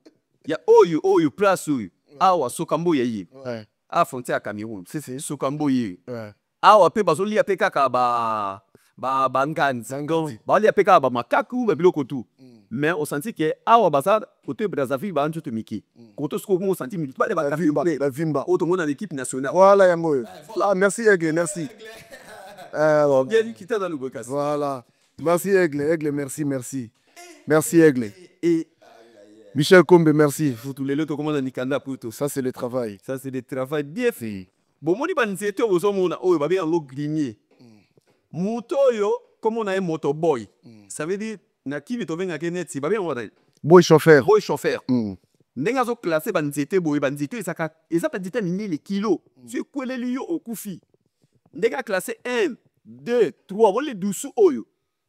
ya oyo place oyo awa Sokambo ya ye a frontière ya Cameroun si Sokambo ye awa mpe bazolia mpe kaka banganzi baolia mpe kaka bamakaku babiloko tu mais osanti ke awa baza kote Brazzaville ba nzoto miki koto soko mo santi miki bale la vimba o tongo na l'équipe nationale voilà yango ah merci Aigle merci alors bien quitter dans le bocas voilà merci Aigle merci Aigle et Michel Kombe merci pour tous les lots comment on Nikanda Puto ça c'est le travail bien fait bon moni banzete ozomona oyo babe yango grinier moto oyo comme on a un motoboy ça veut dire na kivi tovenga ke neti babe yango boy chauffeur ndenge azo classé banzete boye banzete eza banzete nini les kilos so ekweleli yo okufi ndenge a classé 1 2 3 wole dusu oyo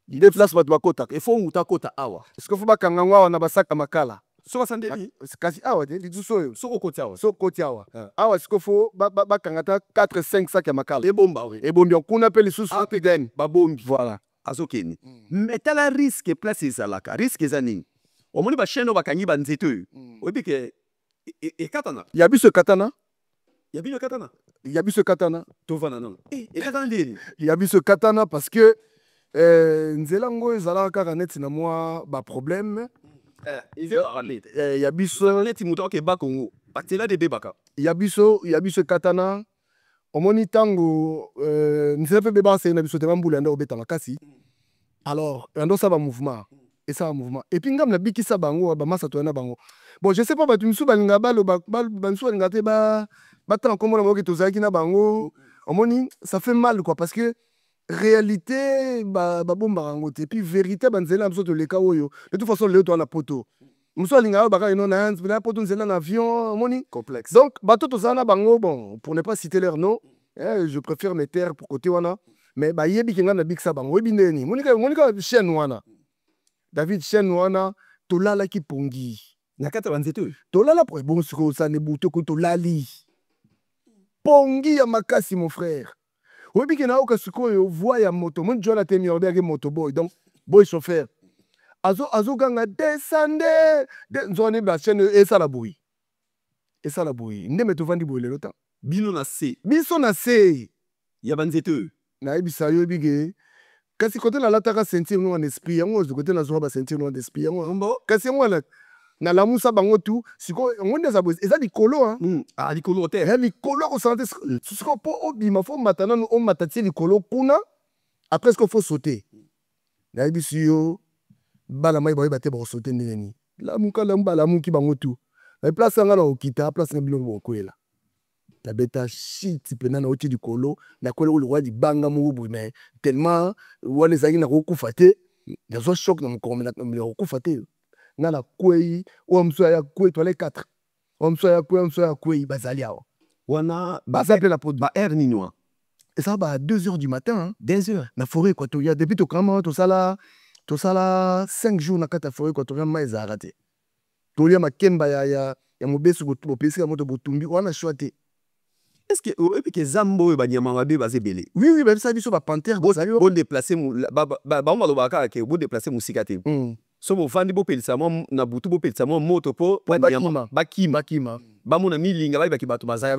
ide place bato bakota efo muta kota awa est-ce que faut bakanga ngwa wana basaka makala so basandeli kasi awa de dusu oyo soko koti awa awa est-ce que faut bakanga ta 4 5 sacs ya makala ebombi kuna pe lisusu den babombi voilà azokeni mais tala risque place ezalaka risque eza nini omoni bachaine oyo bakangi banzete oyo oyebi ke ekatana ya biso ekatana ya biso ekatana tovana nono ekatana ndeni ya biso ekatana parce que nzela ngo ezalaka kaka neti na mwa baproblème ya biso neti moto akeba kongo batela de bebaka ya biso ekatana omoni ntango nzela mpe beba asenge na biso te bambula nde obeta makasi alors ando osala bamouvement esala mouvement epuis ngam nabikisa bango bamasa toya na bango bon je sais pas bato misu balinga baloba bamisu balinga te batala nkombo na bango ke tozalaki na bango omoni ça fait mal quoi parce que réalité babombaka yango te epuis vérité banzela na biso toleka oyo de toute façon leo toya na poto mosu alinga oyo baka eno na poto nzela na avion omoni complexe donc bato tozala na bango bon pour ne pas citer leur nom je préfère me taire pour côté wana mais bayebi ke ngai nabikisa bango oyebi ndeni monika chaîne wana David chaîne wana tolalaki pongi na kati ya banzete oyo tolala po bon siko osane buto ko tolali pongi ya makasi mon frère oyebi ke nayoka sikoyo voi ya moto moni jona te miordeke moto boy donc boy chauffeur azoganga descende nzoni ba chaîne esala boyi ndeme tovandi boyi lelo ta biso na se ya banzete oyo nayebisa yo ebike kasi kote nalataka ceinture ngo na esprit yango ozo kote nazwa ba ceinture ngo na esprit yango kasi yango nalamusa bango tu sikoyo yango nde eza likolo likolo te likolo akosala te sikoyo mpo obima fo omata nano omata tie likolo kuna après siko fo saute nayebisi yo bana mai baoyeba te bakosaute ndenge nini balamuki bango tu na place yanga na okita place nga biloko bokwela nabeta shit mpena na oti likolo nakwela kolokwa libanga moko boye mais tellement wana ezalaki nakokufa te nazwa shock na mokolo nakokufa te nga nakwei oyo mosu aya kwei toale 4 oyo mosu aya kwei bazali awa wana baza mpe na poto ba air nini wa eza ba 2h du matin 2h na forêt équatoriale depuis tokama tosala 5 jours na kati ya forêt équatoriale ma ezalaka te tolia makemba ya mobeso bopesika moto botumbi wana shwa te est-ce que zambo banyama mabe bazebele oui oui ba biso ba panthère bon déplacer ba malobaka ke bon déplacer musika te so bo fandi bo pelisa mo na butu bo pelisa mo moto po bakima bamona milinga bayibaki bato bazaya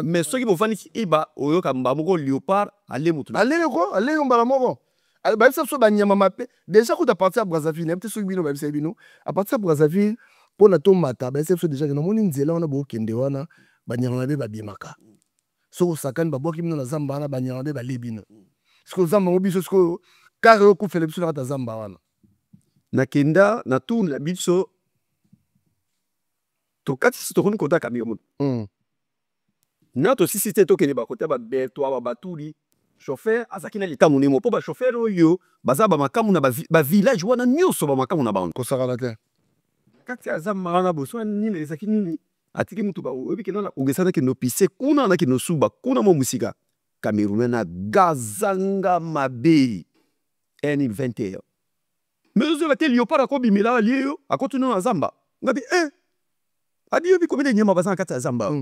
mais soki bo fandi iba oyoka mbamoko léopard ale mutu ale mbala moko ba biso banyama mabe déjà quand à partir à Brazzaville peut-être soki bino ba biso bino à partir à Brazzaville pour na tomata ba biso déjà na moni nzela wana bo kende wana banyama mabe babimaka soko sakani baboki bino na zamba wana banyama mabe balebino siko zamba ngo biso siko kare okufela biso na kata zamba wana nakenda na tour na biso tokatisi tokoni kota Cameroun na tosisi te tokende bakota babeto aba batuli chauffeur azaki na lita monimo mpo bachauffeur oyo baza bamakamu na bavillage wana nyonso bamakamu na bango kosakana te kati aza mara boso nini ezaki nini atiki mutu oyebikena na ogesanaki no pise kuna naki no suba kuna mo musika Cameroun na gazanga mabe eni 21 mais ozola te léopard akobimela alie yo akotuna na zamba ngabi adi yo bikomele nyama baza na kati ya zamba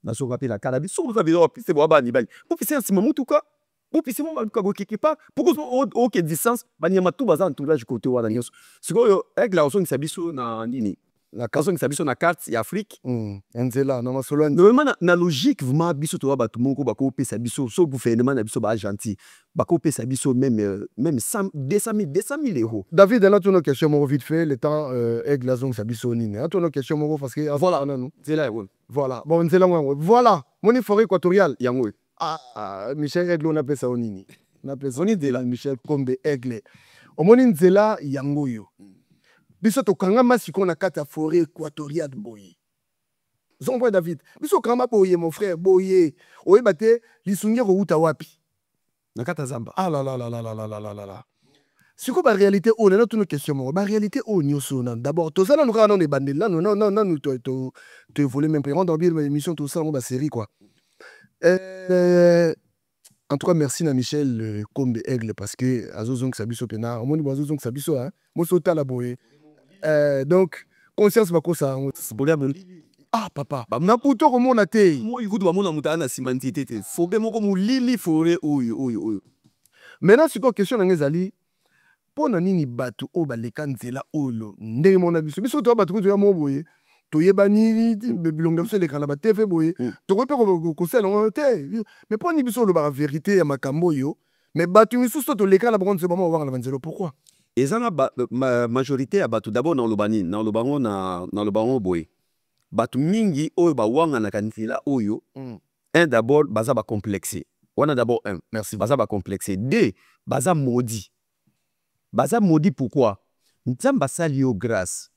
nasoka mpe na kala biso oza biso bapise bo abani bali bopise nsima mutuka bopise mo baluka bokeke pa poko oke distance banyama tu baza entourage kote wana nyonso sikoyo aigle azongisa biso na nini azongisa biso na carte ya Afrique nzela na masolo normalement na logique vraiment biso toza bato moko bakopesa biso so gouvernement na biso bagentil bakopesa biso même 200 000 euros. David là tu as une question moko vite fait le temps aigle azongisa biso nini tu as une question moko parce que voilà nzela voilà bon nzela voilà moni forêt équatoriale yango Michel Aigle on appelle ça nini on appelle ça nzela Michel Kombe Aigle omoni nzela yango yo biso tokangama siko na kati ya forêt équatoriale boye zombo David biso kangama boye mon frère boye oyeba te lisungi kouta wapi na kati ya zamba ah la siko ba réalité o na tuna question mo ba réalité o nyoso na d'abord tozala nous kana on bandel là non to voler même prendre dans bien émission tout ça on ba série quoi en tout cas merci na Michel Kombe Aigle parce que azozong sabiso pena omoni bazozong sabiso hein mo sota la boye donc conscience bakosa ah papa na puto komona te mo ikudu bamona mutana na simantité te fobe moko mulili fore oyo maintenant siko question na ngezali pona nini batu o baleka nzela oyo ndenge mona biso to batu ko ya mo boye toyebani bilonga biso lekana ba TV boye tokope kosala te mais poni biso lo ba vérité ya makambo yo mais batu misusu to lekana ba konse ba mo wanga na nzela pourquoi ezanga majorité ya batu d'abord na lobango boye batu mingi oyo bawanga na kanzela oyo un d'abord baza ba complexé wana d'abord un merci baza ba complexé deux baza maudit pourquoi nzambe asali yo grâce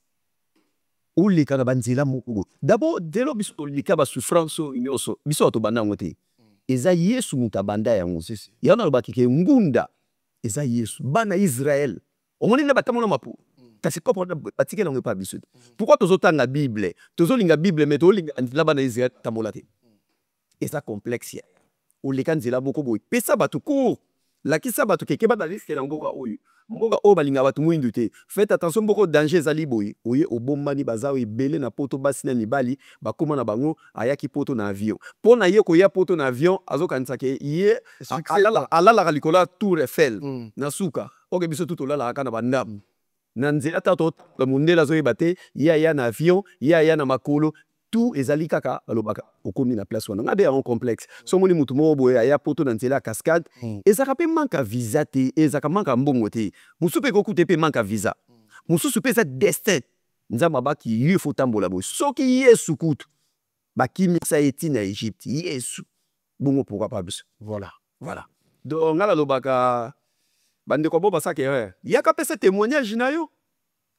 oleka na banzela moko d'abord delo biso toleka basouffrance nyonso biso bato banda yango te eza yesu moto abanda yango yana alobaki ke ngunda eza yesu bana Israel omoni na batamona mapu kasi kopo batikela yango epa biso te pourquoi tozotanga bible tozolinga bible mais tolinga nzela bana Israel tambola te eza complexe oleka nzela moko boye pesa bato cour lakisa bato keke bana risque na mboka oyo balinga bato mwindu te faites attention mboko danger ezali boye oye obombani baza ebele na poto basi na mibali bakoma na bango ayaki poto na avion mpo na ye koya poto na avion azokanisaka ye alalaka likolo ya Tour Eiffel na suka oke biso tu tolalaka na bandamu na nzela ta totambola mondele azoyeba te ye aya na avion ye aya na makolo tout ezali kaka alobaka okomi na place wana ngabe yango complexe so moni mutu moko boye aya poto na nzela ya cascade ezaka mpe manka visa te ezaka manka mbongo te mosusu mpe kokute mpe manka visa mosusu mpe eza destin nzambe abaki ye fo tambola boye soki yesu kutu bakimisa ye ti na Egypte yesu bongo pourquoi pas biso voilà donc nga nalobaka bandeko bo basaka erreur yaka pesa témoignage na yo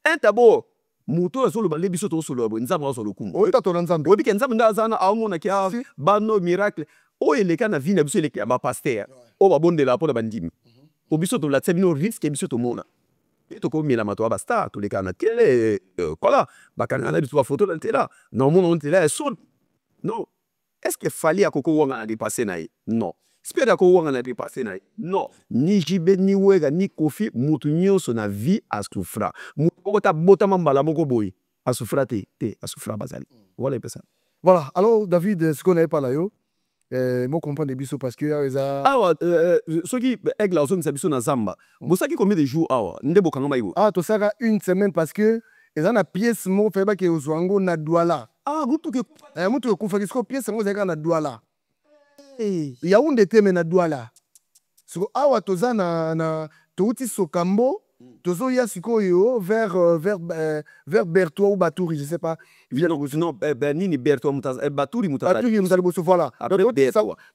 un d'abord muto azoloba le biso tosoloba boye nzambe azolo kumu oyetatola nzambe oyebike nzambe nde aza na aomonaki bano miracle oyo eleka na vie na biso eleki ya bapaster oyo babondela mpo na bandimi po biso tolatia bino risque biso tomona e tokomelama toya bastar tolekaka na tele kola bakangaka na biso bafoto na nzela na omona nzela ya solo non est ce que fali akoko wanga na dépassé na ye non spede akowanga na dépassé na ye non ni jibe ni wega ni kofi mutu nyonso na vie asufra mutu moko tabotama mbala moko boye asufra te asufra bazali wala epesa Voilà, alors David, ce qu'on n'avait pas là, moi comprends des bisous parce que awa soki aigle azongisa biso na zamba bosaki combien de jours awa nde bokanga maibo tosaka une semaine parce que eza na pièce moko fayeba ke ozwa yango na douala mutuka ekufaki siko pièce yango ezalaka na douala yaunde te me na douala siko awa toza na touti sokambo tozoya sikoyo vers Bertois ou Baturi, je sais pas. Non, nini Bertois Baturi Baturi mutali boso voilà.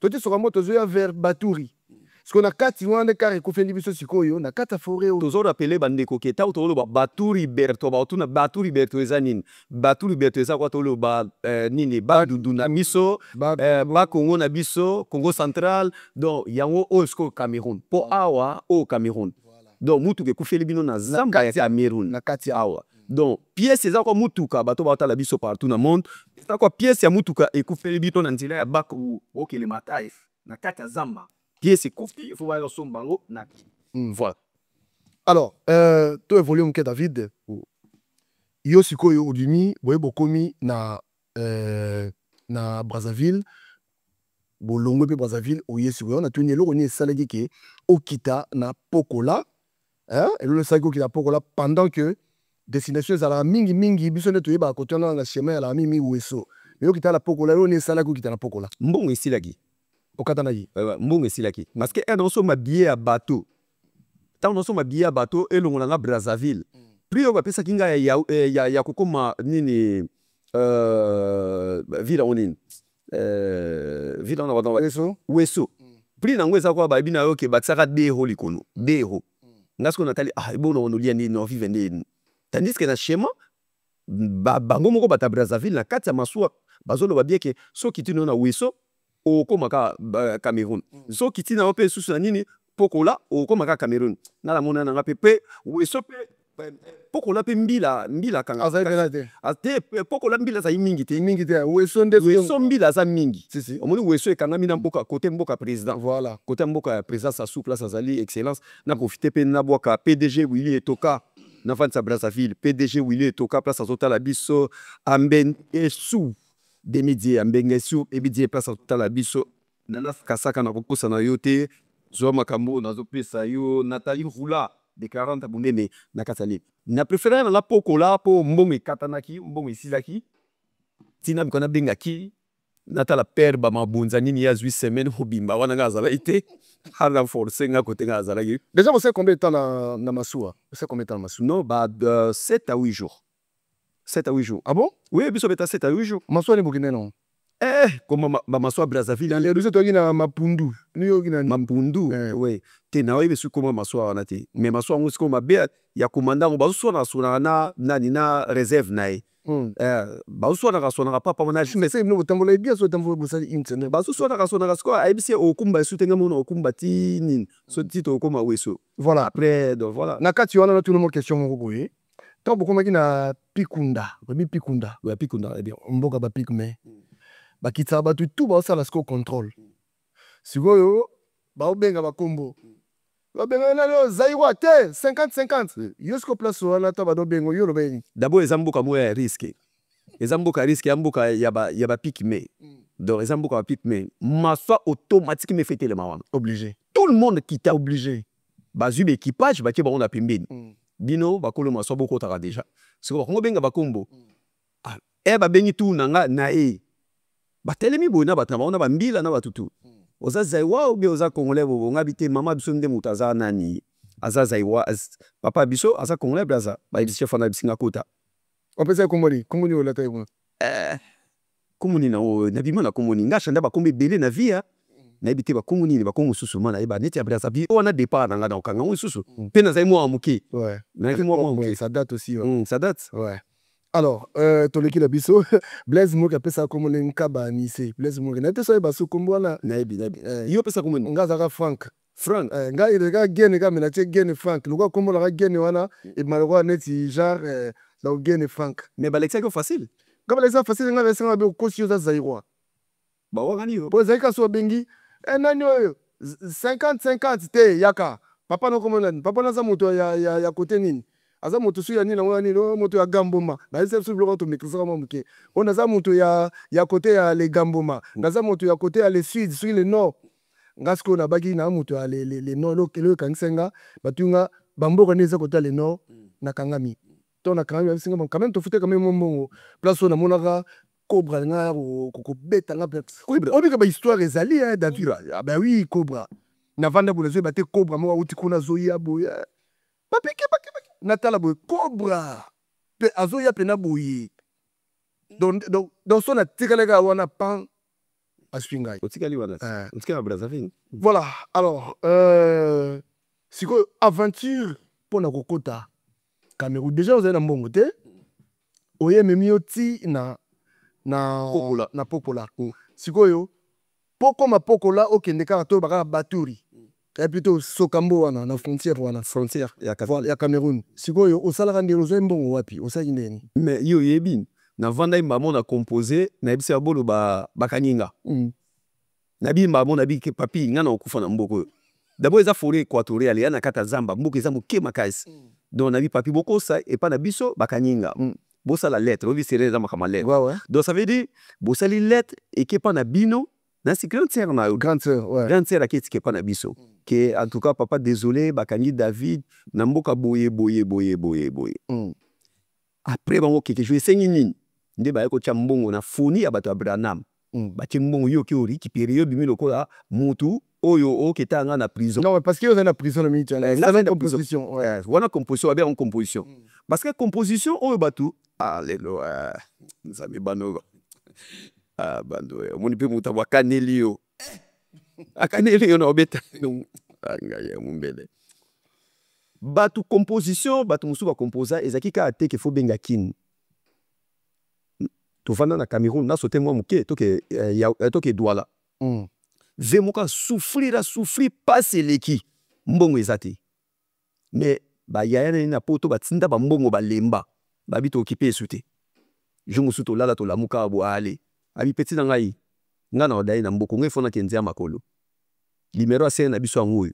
Toti sokambo tozoya vers Baturi. Parce qu'on a kati wana kare kofeli biso sikoyo na kata forêt tozo rappeler bandeko ke ta tolo ba Baturi Bertois ba tuna Baturi Bertois eza nini Baturi Bertois eza kwa tolo ba nini ba duduna miso ba Congo na biso Congo central donc yango osko Cameroun po awa au Cameroun donc mutuka ekufeli bino na zamba ya Cameroun na kati awa donc pièce eza kwa mutuka bato batala biso partout na monde eza kwa pièce ya mutuka ekufeli bino na nzela ya baku okele matai na kati ya zamba pièce ekufi il faut voir sombango na voilà alors to évoluer mke David yo sikoyo odimi boye bokomi na Brazzaville bolongo pe Brazzaville oye sikoyo na tuni eloko ni esalaki ke okita na Pokola eloko esalaki okita Pokola pendant que destination ezalaka mingi biso nde toyebaka kotiana na chemin ezalaka mingi weso mais okita na Pokola eloko ni esalaki okita na Pokola mbongo esilaki okatanaki mbongo esilaki parce que naosomba billet ya bateau ntango naosomba billet ya bateau elongola nga Brazzaville prix oyo bapesaki ngai ya kokoma nini ville yango nini ville wana weso prix nango eza kwa bayebi na yo ke batisaka dero likolo dero nga siko natali ebona onolia nini ovive nini tandis ke na schéma bango moko bata Brazzaville na kati ya masuwa bazoloba bien ke soki tino na weso okomaka Cameroun soki tina yo mpe susu na nini Pokola okomaka Cameroun nala mona nanga pe weso pe Pokola pe mbila kanga ate Pokola mbila za mingi te weso nde weso mbila za mingi si omoni weso ekanga mina mboka côté mboka président voilà côté mboka président sa sous place azali excellence na profiter pe na bwaka PDG Willy Etoka na vantsa Brazzaville PDG Willy Etoka place azotala biso amben esu demidie ambenge esu ebidie place azotala biso nana kasaka na kokosa na yo te zwa makambo nazopesa yo Nathalie Roula de 40 abonene na katali na préféré na Pokola po mbongo ekatanaki mbongo esilaki tina bikona bengaki natala père ba mabunza nini ya 8 semaines obimba wana nga azala ite hala forcer nga côté nga azalaki déjà vous savez combien de temps na masuwa vous savez combien de temps na masuwa non 7 à 8 jours 7 à 8 jours ah bon oui biso beta 7 à 8 jours masuwa ni bokine non comme ba masuwa Brazzaville les ruses toki na mapundu ni yoki na mapundu oui te na oyebi su comme masuwa wana te mais masuwa ngo siko mabe ya commandant bazoswana na nani na réserve nae bazoswanaka papa wana mais c'est no tambola bien so tambola bosali une semaine bazoswanaka siko ayebisi okumba esu te nga mona okumba ti nini so ti tokoma weso voilà après donc voilà na kati wana na tout le monde question moko boye tant bokomaki na Pikunda babi Pikunda ouais Pikunda bien mboka ba Pikme bakitaka bato tout baosala siko contrôle sikoyo baobenga bakombo babenga nano zairwa te 50-50 yo siko place wana ta badobengo yo lobeni d'abord eza mboka moya ya risque eza mboka risque ya mboka ya ba Pikme donc eza mboka ba Pikme maswa automatique me fete le mawana obligé tout le monde qui t'a obligé bazui l'équipage bakie bango na pembeni bino bakolo maswa bokotaka déjà siko bakongo benga bakombo babengi tu nanga na batelemi boye na bato na bango na bambila na batutu oza zaiwa obe oza congolais bobo nga bite mama biso nde moto aza nani aza zaiwa papa biso aza congolais braza bayebisi chef na bisinga kota opesa komoni olata yebona komoni na bima na komoni nga chanda bakombo ebele na via nayebi te bakombo nini bakombo mosusu ma nayeba neti ya braza bi wana départ na nga na okanga ngo mosusu mpe nazali mwa moke nayaki mwa moke ça date aussi ça date ouais alors toleki na biso Blaise Moki apesa kombo ne nkaba nise Blaise Moki na te so baso kombo wana nayebi yo pesa kombo nga zaka Frank nga ile gene ka mena te gene Frank lokwa kombo la gene wana et malheureusement neti genre na gene Frank mais balexia ko facile nga balexia facile nga besenga be kosi yo za zairwa ba wangani yo po zaika so bengi nani oyo 50-50 te yaka papa no kombo nani papa na za moto ya côté nini aza moto su ya nini nango nini moto ya Gamboma bayebisa biso biloko tomekisaka mwa moke oyo naza moto ya kote ya le Gamboma naza moto ya kote ya le sud soki le nord nga sikoyo nabaki na moto ya le nord eloko ekangisa nga bato nga bamboka nde eza kote ya le nord nakangami to nakangami babisinga quand même tofute quand même mbongo place oyo namonaka Cobra nga kokobeta nga obika bahistoire ezali David bah oui Cobra navanda bola zoyeba te Cobra moko auti kuna azoya boye bapeke natala boye Cobra mpe azoya mpena boye donc so natikalaka wana pan aswi ngai otikali wana otikali na Brazzaville. Voilà alors sikoyo aventure mpona kokota Cameroun déjà ozali na mbongo te oye ememi yo ti na pokola sikoyo pokoma pokola okende kaka to bakaka baturi plutôt sokambo wana na frontière ya Cameroun sikoyo osalaka ndenge ozali mbongo wapi osali ndeni mais yo yebi na vanda mbamo na composé na yebisi ya bolo bakaninga na bi mbamo na bi ke papi nga na okufa na mboko d'abord eza forêt équatoriale ya na kata zamba mboko eza moke makasi donc na bi papi bokosa et pas na biso bakaninga bosa la lettre obi seré za makama lettre donc ça veut dire bosa li lettre et que pas na bino na si grande sœur na grande sœur a qui pas na biso que en tout cas papa désolé bakani David na mboka boye après bango quelque chose sengi nini nde ba ko chambongo na foni ya bato Abraham ba chambongo yo ki ori ki période bimi lokola mutu oyo o ketanga na prison non parce que vous êtes na prison na minute là c'est composition wana composition ba en composition parce que composition oyo bato alléluia nzambe bano bando moni pe muta wakaneli yo akaneli yo na obeta ngaya mumbele batu composition batu musu ba composa ezaki ka te ke fo benga kin to vanda na Cameroun na sote mwa muke toke Douala ve moka souffrir passe leki mbongo ezate mais ba yaya na poto batinda ba mbongo balemba babito occupé souté je musu to lala to lamuka bo ale abi petit na ngai nga na odai na mboko ngai fona kenzi ya makolo numéro a na biso ngoyo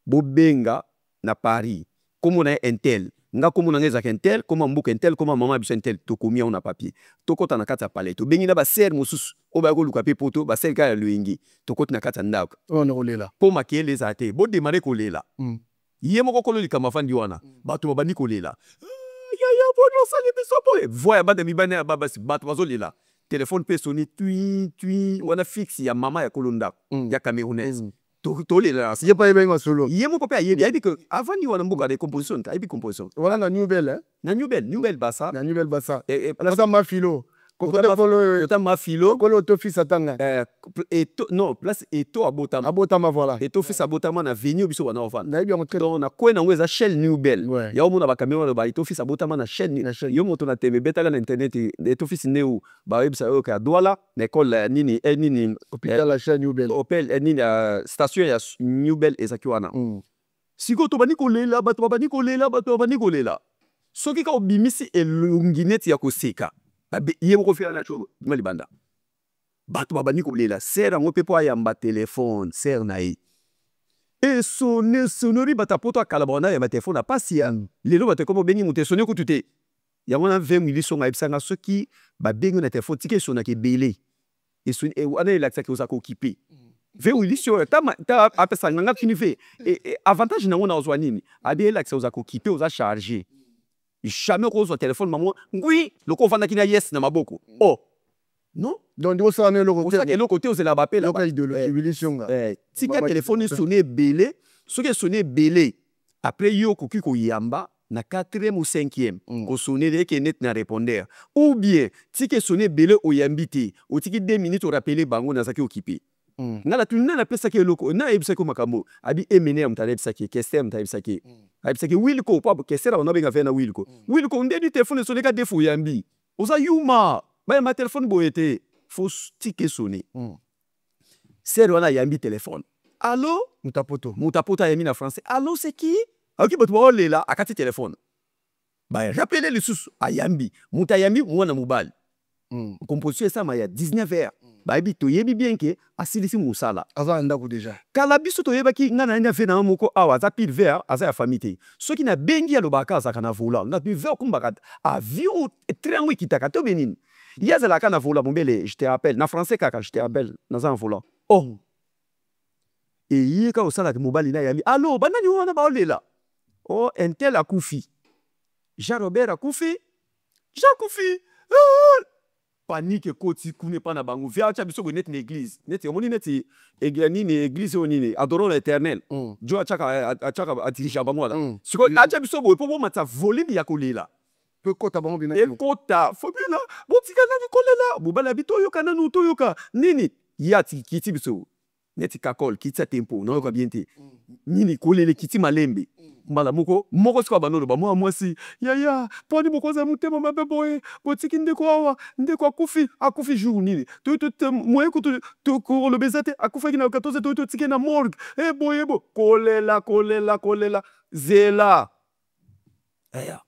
bo benga na Paris comme on a intel nga comme on a ngeza intel comme mbuka intel comme maman biso intel to komia on a papier to kota na kata palais to bengi na ba ser mususu o ba ko luka pe poto ba ser ka luingi to kota na kata ndako on rolela po makele zate bo démarrer kolela yemo ko kolo likama fandi wana bato babani kolela ya bono sali biso boy voya bada mibane baba si bato bazolela téléphone peut sonner tui wana fixe ya mama ya kolonda ya camerounaise to lela si pas bien solo yemo ko pe yebi que avant ni wana mbuka de composition ta yebi composition voilà na nouvelle basa et ça ma philo Kota ma philo kolo to fils atanga non place eto abotama voilà eto fils abotama na venue biso wana ofana na bien très donc na kwena ngo eza Shell Nouvelle ya omona ba caméra ba eto fils abotama na chaîne yo moto na tv betala na internet eto fils neu ba websa yo ka Douala na école nini hôpital la chaîne Nouvelle opel nini station ya Nouvelle ezaki wana siko to bani kolela bato bani kolela soki ka obimisi elungineti ya koseka yebo ko fia na cho malibanda bato babani kolela ser ngo pepo ayamba téléphone ser na e sonori batapoto akalabona ya téléphone pasi ya lelo bato komo bengi muté sonné ko tuté ya mona 20 millions nga ebisanga soki ba bengi na téléphone tike sona ke belé et son e wana elaxa ke osako occupé 20 millions ta apesa nga fini fait et avantage na ngona ozwa nini abi elaxa osako occupé osa charger jamais rose au téléphone maman oui le confanda qui na yes na maboko non donc on s'en est le côté aux la bappé la idéologie si ka téléphone sonné belé ce qui sonné belé après yo koki ko yamba na 4e ou 5e ko sonné dès que net na répondeur ou bien si que sonné belé o yambité ou tiki 2 minutes au rappeler bango na zaki occupé na la tunna na pesa ke loko na ebisa ko makambo abi emene amtale ebisa ke kestem ta ebisa ke abisa ke wilko pa kesera ona benga fena wilko ndeni téléphone sonné ka defu yambi oza yuma ba ma téléphone boyete faut tike sonné c'est ona yambi téléphone allô mutapoto yami na français allô c'est qui aki bato lela akati téléphone ba rappeler le sous ayambi mutayambi mwana mobile composition ça ma ya 19h bayebi toyebi bien ke asilisi musala aza ndako déjà kala biso toyebaki nga na ene na moko awa aza pile vert aza ya famille te soki na bengi alobaka azaka na vola na vert kumbaka avion train ekitaka to benini ye azalaka na vola mombele je te rappelle na français kaka je te rappelle naza na vola oh eye ka osalaka mobali na yami allo banani wana baolela oh intel akufi Jean Robert akufi Jean kufi panique ekoti kuna epa na bango via atya biso boye neti na église neti omoni neti nini église oyo nini adorons l'éternel jo atyaka adirige bango wana sikoyo atya biso boye mpo bomata volume ya kolela mpo ekota bango bina ekota fo bina botika nani kolela mobali abi toyoka nanu toyoka nini ye kiti biso neti kakol kiti ya tempo nayoka bien te nini kolele kiti malembe mbala moko sikoyo banono bamwa mwasi yaya mponi bokoza motema mabe boye botiki ndeko awa ndeko akufi jour nini moye kolobeza te akufaki na 14 toyo totike na morgue boye bo kolela zela aya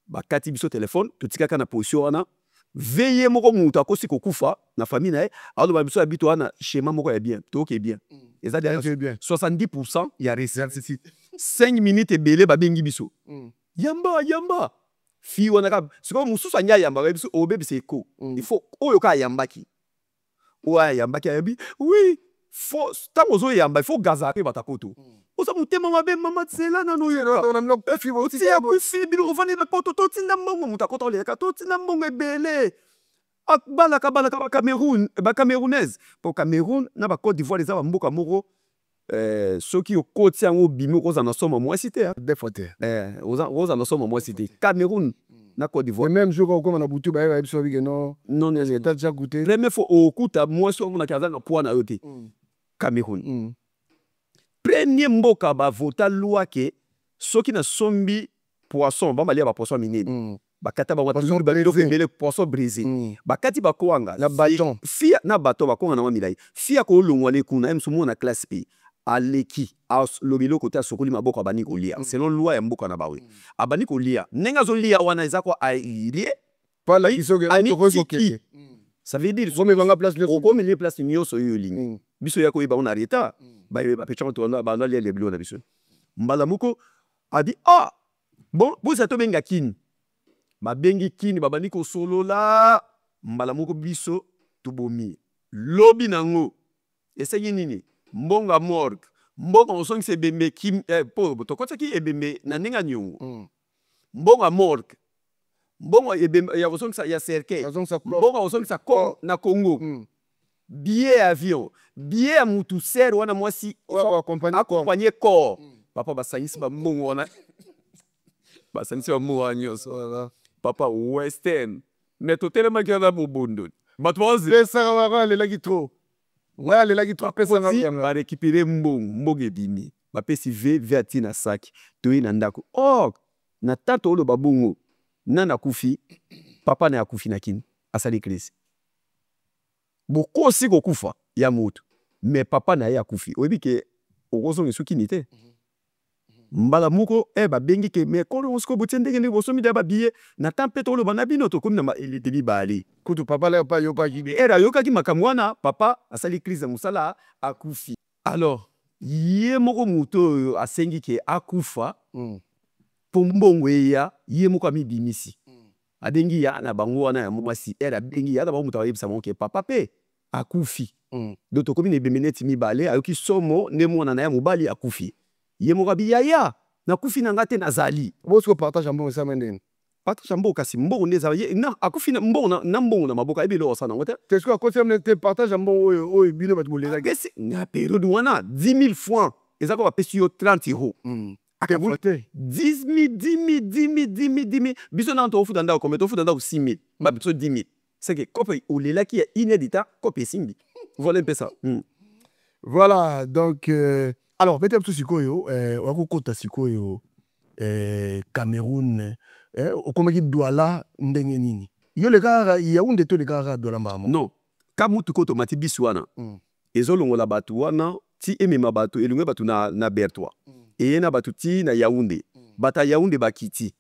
bakati biso telefone totikaka na position wana veye moko mutu akosi kokufa na famille na ye aloba biso ya bito wana schéma moko ya bien toke bien eza bien 70% ya réussite 5 minutes ebele babengi biso yamba fi wana ka sikoyo mosusu anya yamba biso obebisa eko il faut oyo ka ayambaki oyo ayambaki ayebi oui faut ntango ozoyamba il faut gazare batapoto oza motema mabe mama tsela nano yerafi biloko na poto totinda mbongo moto akota oleka totinda mbongo ebele balaka bacamerounaise po cameroun na bacote d'ivoire eza bamboka moko soki okoti yango obimi okozala na soma mwasi te okozala na soma mwasi te cameroun na Côte d'Ivoire même jour okoma na butu bayeba biso bige non déjà goûté premier fois okuta mwasi omonaki aza na poids na yo te cameroun premier mboka bavota loi ke soki na sombi poisson bambalia bapoisson minene bakata poisson brisé bakati bakoanga na baton fia na baton bakonga na milai fia ko longwa le kuna msumu na classe P aleki lobilo kote asokoli maboko abani kolia selon loi ya mboka na bawe abani kolia nenga zolia wana ezako ailie pala isoge aniki ça veut dire comme vanga place le comme les places nyoso yo lingi biso yako iba on arrêta ba pecha to na ba na les bilo na biso mbala moko adi bon bosa to benga kini babengi kini babani ko solola mbala moko biso tubomi lobi nango esengi nini mbonga morgue mbonga osongi se bembe kim po tokota ki ebembe na ninga nyungu mbonga morgue mbonga ebembe ya osongi sa ya cercueil mbonga osongi sa ko na Congo billet avion billet ya mutu ser wana mwasi accompagner corps papa basangisi ba mbongo wana basangisi ba mbongo wana nyonso papa western mais totelema kia na bobondo bato pesaka baka alelaki trop ngai alelaki trop apesanga barécupere mbongo ebimi bapesi ve ati na saki toyi na ndako na tata oloba bongo nana akufi papa na akufi na kini asali crise bokosi kokufa ya moto mais papa na ye akufi oyebi ke okozonga sukini te mbala moko babengi ke mais kono osiko botie ndenge ndenge bosomi da babiye na tempe toloba na bino tokomi na elite bibale kutu papa la pa yopaki ayokaki makambo wana papa asali crise ya mosala akufi alors ye moko moto oyo asengi ke akufa po mbongo eya ye moko amibimisi abengi ya na bango wana ya mwasi abengi ya na bango moto ayebisa bango ke papa pe akufi donc tokomi na ebembe neti mibale ayoki somo nde mwana na ya mobali akufi ye moko abi yaya nakufi na nga te nazali bosiko partage mbongo esama ndeni partage mbongo kasi mbongo nde ezala akufi na mbongo na maboko ayebi eloko osala nango te te siko akotiamne te partage mbongo oyo bino bato bolelaki na periode wana 10 000 francs eza ko bapesi yo 30 euros 10 000 biso na tofuta ndako kome tofuta ndako 6 000 babiso 10 000 c'est que kope olelaki ya inédita kope esimbi voilà un peu ça voilà donc alors peut-être biso sikoyo wakokota sikoyo Cameroun okomaki Douala ndenge nini yo lekaka Yaoundé to lekaka Douala mbamo non ka mutu ko tomati biso wana ezolongola bato wana ti emema bato elongo bato na Bertois eye na bato ti na Yaoundé bata Yaoundé bakiti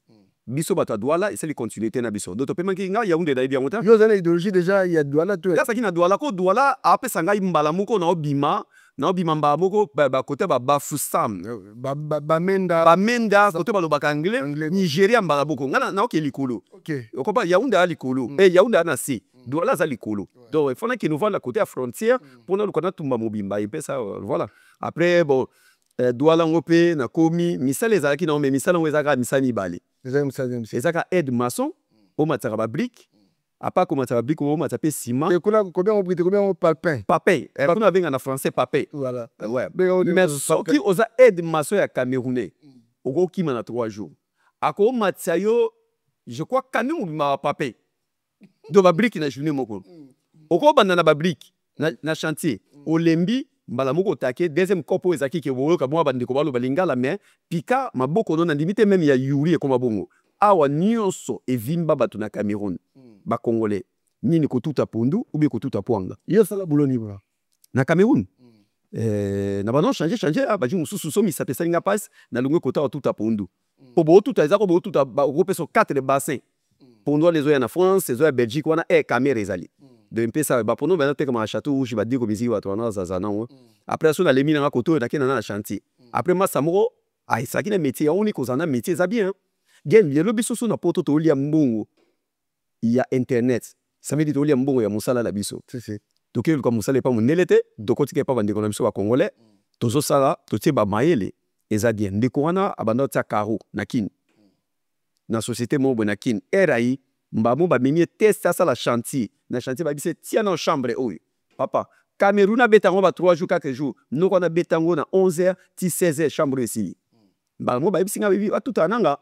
biso bato Douala esali continuité na biso donc topema ki nga Yaoundé na bien yo za na idéologie déjà ya Douala to là ça qui na Douala ko Douala apesa ngai mbala moko na obima mbala moko ba côté ba Bafoussam bamenda côté ba lobaka anglais Nigeria mbala moko nga na oke likolo OK okoba Yaoundé a likolo Yaoundé na si Douala za likolo donc il faut que nous voit la côté à frontière pour nous connaître tumba mobimba et ça voilà après bon Douala ngope na komi misala ezalaki na mais misala ngo ezaka misala mibale ezaka aide maçon o mataka ba brique à part comment ça va brique o mataka ciment et combien on brite combien on papin on avait en français papin voilà ouais mais soki oza aide maçon ya camerounais oko kima na 3 jours ako matsayo je crois kanu ma papin do ba brique na journée moko oko banda na ba brique na chantier olembi mbala moko take deuxième kopo ezaki ke boyoka mwa bandeko balo balingala mais pika maboko no na limite même ya yuri ekoma bongo awa nyonso evimba bato na Cameroun ba congolais nini kotuta pondu ou bien kotuta poanga yo sala buloni bra na Cameroun na banon changer ba jimu susu so mi sapesa nga passe na lungwe kota tuta pondu po bo tuta ezako bo tuta ba repeso 4 bassins pondu les oya na France les oya Belgique wana caméra ezali de mpesa ba pono ba teka ma château rouge ba diko misi watu wana zazana après so na lemi na koto na kena na chantier après ma samoro ai saki na métier on ni kozana métier za bien gen yelo biso so na poto to lia mbongo il y a internet ça veut dire to lia mbongo ya musala la biso c'est to ke comme musala pa monelete to kotike pa bandeko na biso ba congolais tozo sala to tie ba mayele eza bien ndeko wana abanda tia karo na kin na société mo na kin erai mbamo ba mimi test ça la chantier na chantier ba bise tia na chambre oyo papa Cameroun a betango ba 3 jours 4 jours nous on a betango na 11h ti 16h chambre ici mbamo ba bisinga bibi tout ananga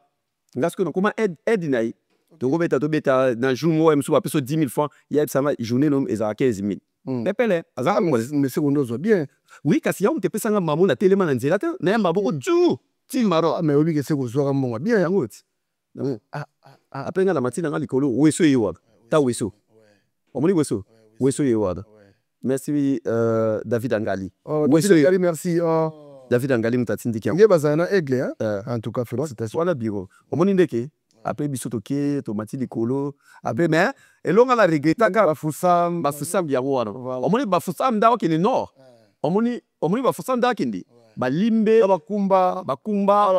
ngasko na kuma aide nai to beta na jour mo mso ba peso 10 000 francs ya sama journée no eza 15 000 pepele azaka mais secondo zo bien oui kasi ya mtepe sanga mamu na telema na nzela te na mbabo tu ti maro mais obi ke se ko zo mbongo bien yango ti apenga la matina ngali kolo weso yewa ta weso omoni weso yewa merci David Angali weso Angali merci David Angali mutatindi kia nge bazana aigle en tout cas félicitations wala bureau omoni ndeke après biso toke to matili kolo après mais elonga la regretta ka bafusam ya wana omoni bafusam ndawo kini nord omoni bafusam ndawo kindi balimbe bakumba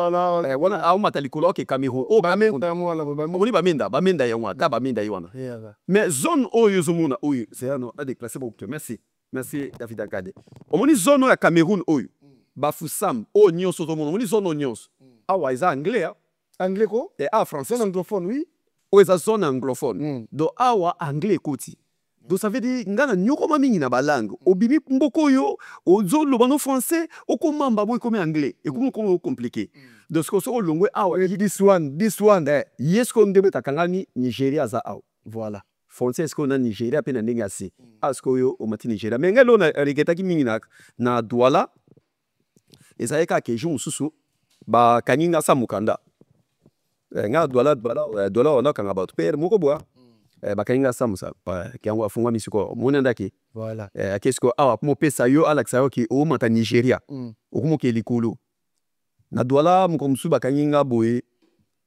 wana au matali kolo ke Cameroun omoni bamenda ya wana ta bamenda ya wana mais zone oyo zomuna oyo c'est ano a déclassé beaucoup merci David Agade omoni zone ya Cameroun oyo bafusam o nyonso to omoni zone nyonso awa eza anglais ko et français anglophone oui o eza zone anglophone do awa anglais koti do ça veut dire ngana nyoko mamingi na balangue obimi mboko yo ozo lobano français okomamba boy comme anglais et comme compliqué de ce que so longwe awa this one yesko ndebe takangani Nigeria za awa voilà français ko na Nigeria pe na ndenge asi asko yo o mati Nigeria mais ngelo na regeta ki mingi na Douala ezayeka ke jour susu ba kaninga sa mukanda nga Douala ona kanga ba père moko boa bakaninga sa musa kiango afungwa misiko mona ndaki voilà qu'est-ce que awa mo pesa yo alexa yo ki o mata Nigeria okumo ke likolo na Douala mo komsu bakaninga boye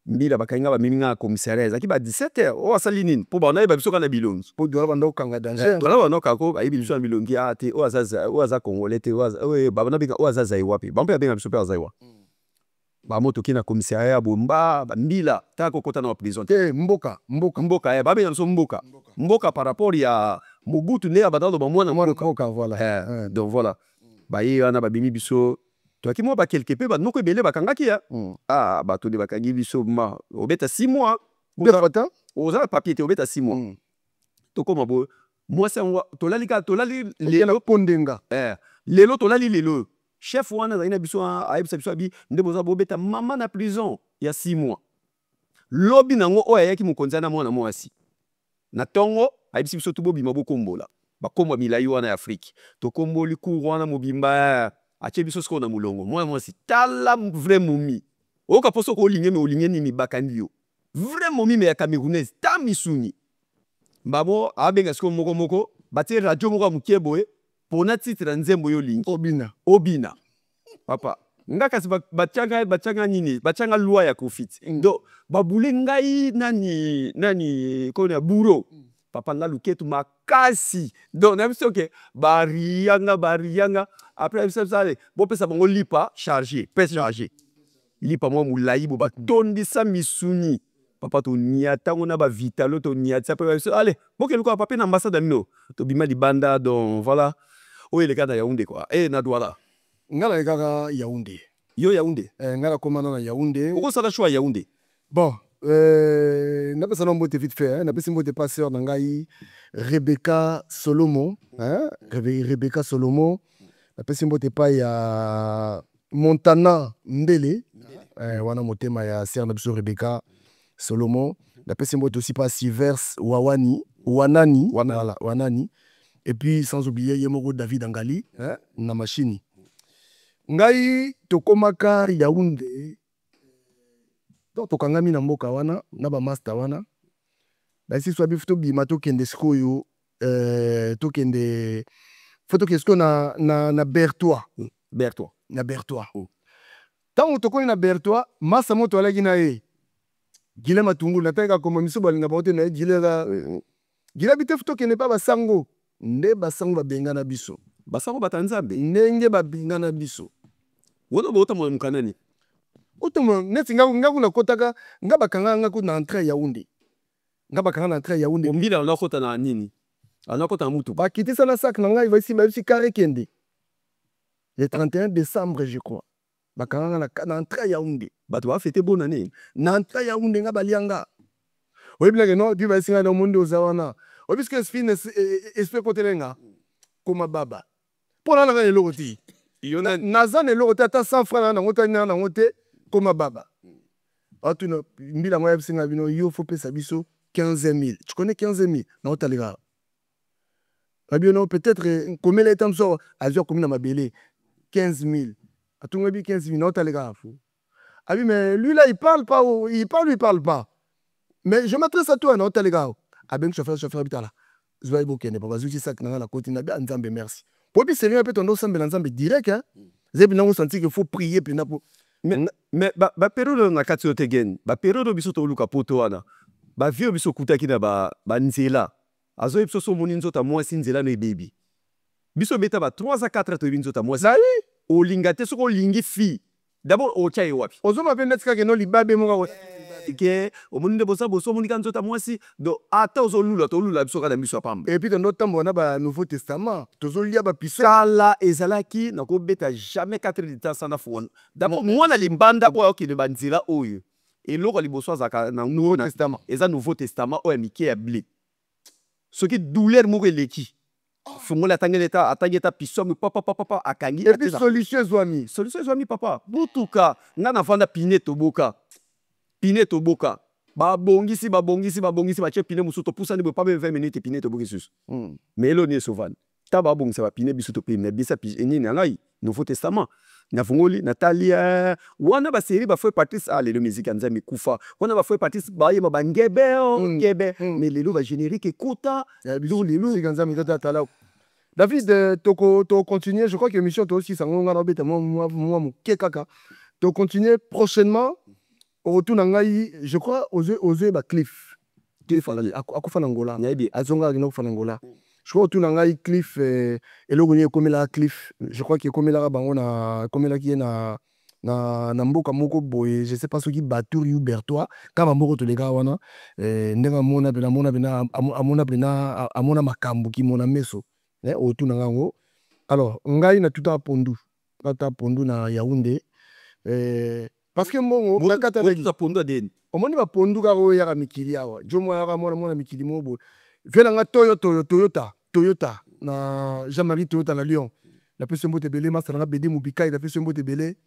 mbila bakaninga ba miminga commissariat zaki ba 17h o asali nini po ba na ba biso kana bilonzo po Douala banda okanga danger Douala banda kako ba biso na bilongi ate o aza congolais te o ba na binga o aza wapi ba mpe benga biso pe azaiwa ba moto kina commissariat bomba mbila ta kokota na prison te mboka ba benga so mboka par rapport ya Mobutu ne abadalo ba mwana mboka voilà donc voilà ba yi wana ba bimi biso to ki mo ba quelque peu ba noko ebele bakangaki ya ba to de bakangi biso ma obeta 6 mois beta oza papier te obeta 6 mois to koma bo moi c'est tolali le pondenga lelo tolali lelo chef wana zaina biso ayebisa biso abi ndebo za bobeta mama na prison ya 6 mois lobi nango oya yaki mukonza na mwana mwasi na tongo ayebisa biso tubobima bokombola bakombo milai wana ya Afrique tokomboli cour wana mobimba ache biso siko na mulongo mwana mwasi tala vrai momi oka poso ko olinge me olinge ni mibakandi yo vrai momi me ya camerounaise ta misuni mbabo abenga siko moko batie radio moko mukieboe pona titre nzembo yo lingi obina papa nga kasi batianga nini batianga loi ya kofit donc babule ngai nani kona buro papa nga luketu makasi donc na biso ke barianga après biso sale bopesa bango lipa chargé pesa chargé lipa mwa mulai bo batondisa misuni papa to nia tango na ba vitalo to nia tsa pe biso allez boke luka papa na ambassade no to bima libanda donc voilà oyo le kada Yaoundé quoi na Douala ngala kaka Yaoundé yo Yaoundé ngala komanda na Yaoundé oko sala choix Yaoundé bon napesa na mbote vite fait napesi mbote passeur na ngai Rebecca Solomon Rebecca Solomon napesi mbote pa ya Montana Mbele wana motema ya sœur na biso Rebecca Solomon napesi mbote aussi pa Sivers Wanani voilà Wanani et puis sans oublier Yemoko David Angali na machine ngai tokomaka Yaoundé donc tokangami na mboka wana na ba master wana basi so bifu to bima to kende sikoyo to kende foto kesko na Bertois na Bertois tango tokoni na Bertois masa moto alaki na ye gile matungu na tanga koma miso balinga baote na gile bite foto kende pa basango nde basango babenga na biso basango batanzambe ndenge babenga na biso wono bota mo mkanani otomo neti nga kuna kotaka nga bakanga nga kuna entrée Yaoundé nga bakanga na entrée Yaoundé ombila na kota na nini ana kota mutu bakitisa na sac na nga iva ici carré kende le 31 décembre je crois bakanga na entrée Yaoundé bato ba fêter bonne année na entrée Yaoundé nga balianga oyi bilage no tu va singa na monde ozawana oyi puisque esprit kotelenga koma baba pona na eloko ti yona nazana eloko ti ata 100 francs na ngota na ngote koma baba atuna mbila moya bisinga bino yo faut pesa biso 15 000 tu connais 15 000 na otalega abino peut-être comme les temps so azio comme na mabele 15 000 atunga bi 15 000 na otalega fou abi mais lui là il parle pas mais je m'adresse à toi na otalega aben chauffeur bitala zwa bokene papa zuki sak na la côté na bien nzambe merci pour bi sérieux peut on ensemble nzambe direct hein zebi na senti qu'il faut prier puis na mais ba période na kati otegen ba période biso to luka poto wana ba vieux biso kutaki na ba nzela azo biso so moni nzota mwasi nzela no baby biso beta ba 3 à 4 to nzota mwasi olinga te soko lingi fi d'abord o chai wapi ozo ma pe netka ke no libabe mo ke omoni de bosa boso moni kan nzota mwasi do ata ozo lula to lula biso kada biso pamba et puis dans notre temps on a ba Nouveau Testament tozo lia ba pisala ezalaki na ko beta jamais 4 de temps sana fon d'abord mwana limbanda po oki de banzila oyo eloko liboso zaka na Nouveau Testament eza Nouveau Testament o miki ya blé soki douleur moko eleki fungola atangeta pisomi papa akangi et puis solution zwami papa butuka nga na vanda pine toboka babongisi bache pine musu to pusani bo pa 20 minutes pine toboki sus mais elo ni sovan ta babongisa ba pine bisu to pine bisa pine na ngai Nouveau Testament na fungoli Natalia wana ba série ba foi partis le musique nzambe kufa wana ba foi partis ba yeba bangebe mais lelo ba générique ekota lelo musique nzambe tata David to continuer je crois que émission toi aussi ça ngonga na beta moi kekaka to continuer prochainement au retour nangai je crois oser ba cliff akufa na Angola azonga kino kufa na Angola je crois autour nangai cliff eloko ni komela cliff je crois que komela bango na komela ki na mboka moko boye je sais pas ce qui baturi ou Bertois kama moko to lega wana ndenga mona amona makambu ki mona meso autour nango alors ngai na tuta pondu na Yaoundé parce que mbongo nakata na pondu adeni omoni ba pondu ka ro ya mikili awa jomo ya mona mikili mobo vela nga Toyota na Jean-Marie Toyota na Lyon la pese mbote belé masala nga bedi mubikai la pese mbote belé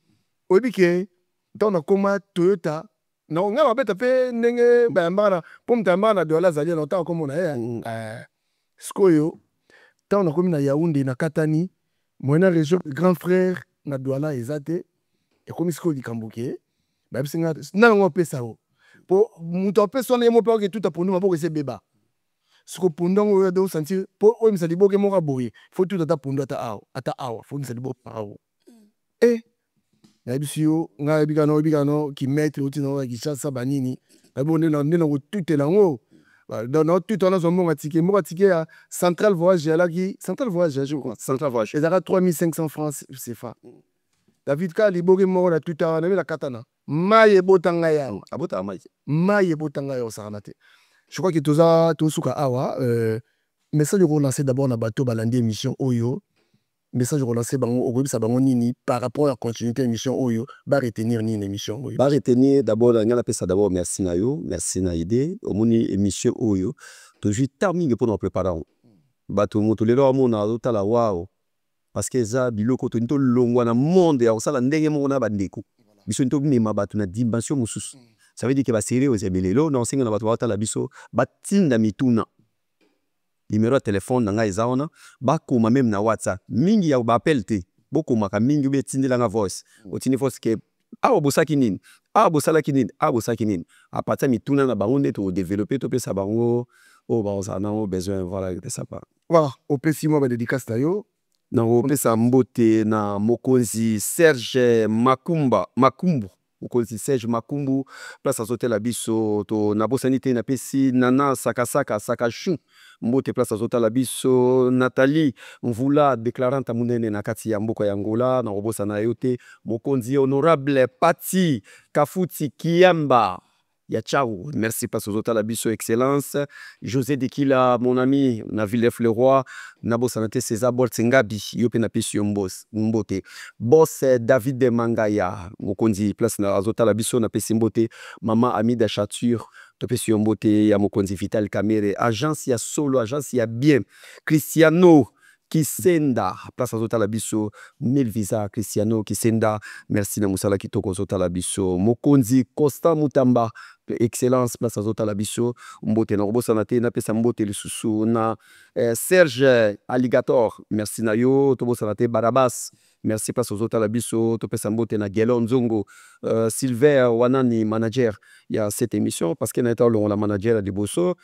obike dans na koma Toyota na nga babeta pe ndenge ba mbana pomta mbana de la zalia na ta komona skoyo tant na komi na Yaoundé na katani moyena région grand frère na Douala ezate et comme ce qu'on kambuke ba bisinga na ngo pesa o po muto pesa na mo pa ke tout apondu maboko se beba siko pondongo yo do sentir po o misali boke mo ka boye faut tout ata pondu ata awa faut misali boke awa Bisio, nga bigano, qui mettre au tino, qui chasse sa banini. On est dans tout lango. Dans tout on a son bon ticket. Mon ticket à Central Voyage, là qui Central Voyage, je crois. Central Voyage. Et ça a 3500 francs CFA. David Ka liboge mort la tout à la katana. Maye botanga ya. Abota maye. Maye botanga ya saranate. Je crois que tout suka awa message relancé d'abord na bateau balandi émission Oyo. Message relancé bango au groupe Sabango Nini par rapport à la continuité de l'émission Oyo, va retenir ni l'émission Oyo. Va retenir d'abord, on appelle ça d'abord merci na yo, merci na idée, au moni émission Oyo, toujours terminé pour nous préparer. Bateau moto le lo mona auta la wao parce que ça biloko to nto longwa na monde ya osala ndenge mona bandeko. Biso nto bima bato na dimension mususu. Ça veut dire que ba série aux ebelelo na singa na bato wata la biso batinda mituna. Numéro de téléphone nanga ezaona bakoma même na WhatsApp mingi ya ba appel te bokoma ka mingi be tindela nga voice otini voice ke awo bosaki nini bosala kinini bosaki nini a partir mituna na bango nde to développer to pesa bango o ba osana o besoin voilà de ça pas voilà au pesi mo ba dédicace tayo na o pesa mbote na mokonzi Serge Makumbu Mokonzi Serge Makumbu place azote la biso to na bosanité na pesi nana sakashu mbote place azota la biso Nathalie Mvula déclarante munene na kati ya mboka ya Angola na robosa na yote mokonzi honorable Pati Kafuti Kiamba ya ciao merci parce azota la biso excellence José Dekila mon ami na Villers-le-Roi na bosanate César Boltsengabi yope na pesi mbote boss David de Mangaya mokonzi place na azota la biso na pesi mbote mama Amida Chature topesi mbote ya mokonzi Vital Kamere agence ya solo agence ya bien Cristiano Kisenda place azota la biso mille visa Cristiano Kisenda merci na musala kitoko azota la biso mokonzi Constant Mutamba excellence place azota la biso mbote na robosa na te na pesa mbote lisusu na Serge Alligator merci na yo tobosa na te Barabas merci place azota la biso to pesa mbote na Gelon Nzongo Silver Wanani manager ya cette émission parce que na eta la manager de Bosso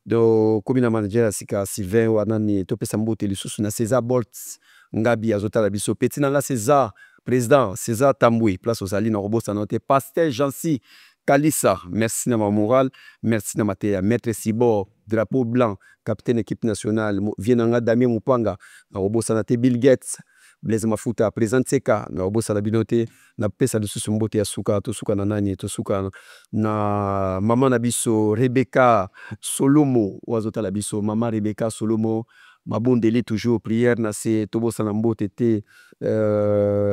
do komina manager sika Sylvain Wanani to pesa mbote lisusu na César Bolt Ngabi azota la biso petit na la César président César Tamboué place aux alines robosa na te Pasteur Jancy Kalissa, merci na ma morale, merci na matéa, maître Sibor, drapeau blanc, capitaine équipe nationale, Vienanga Damien Mupanga, na robo sanate Bill Gates, Blaise Mafuta, président Seka, na robo salabinote, na pesa de susumbote ya suka, to suka na nani, to suka na maman na biso, Rebecca Solomo, oazota la biso, maman Rebecca Solomo, ma bonne délai toujours prière na se tobo sanambote te,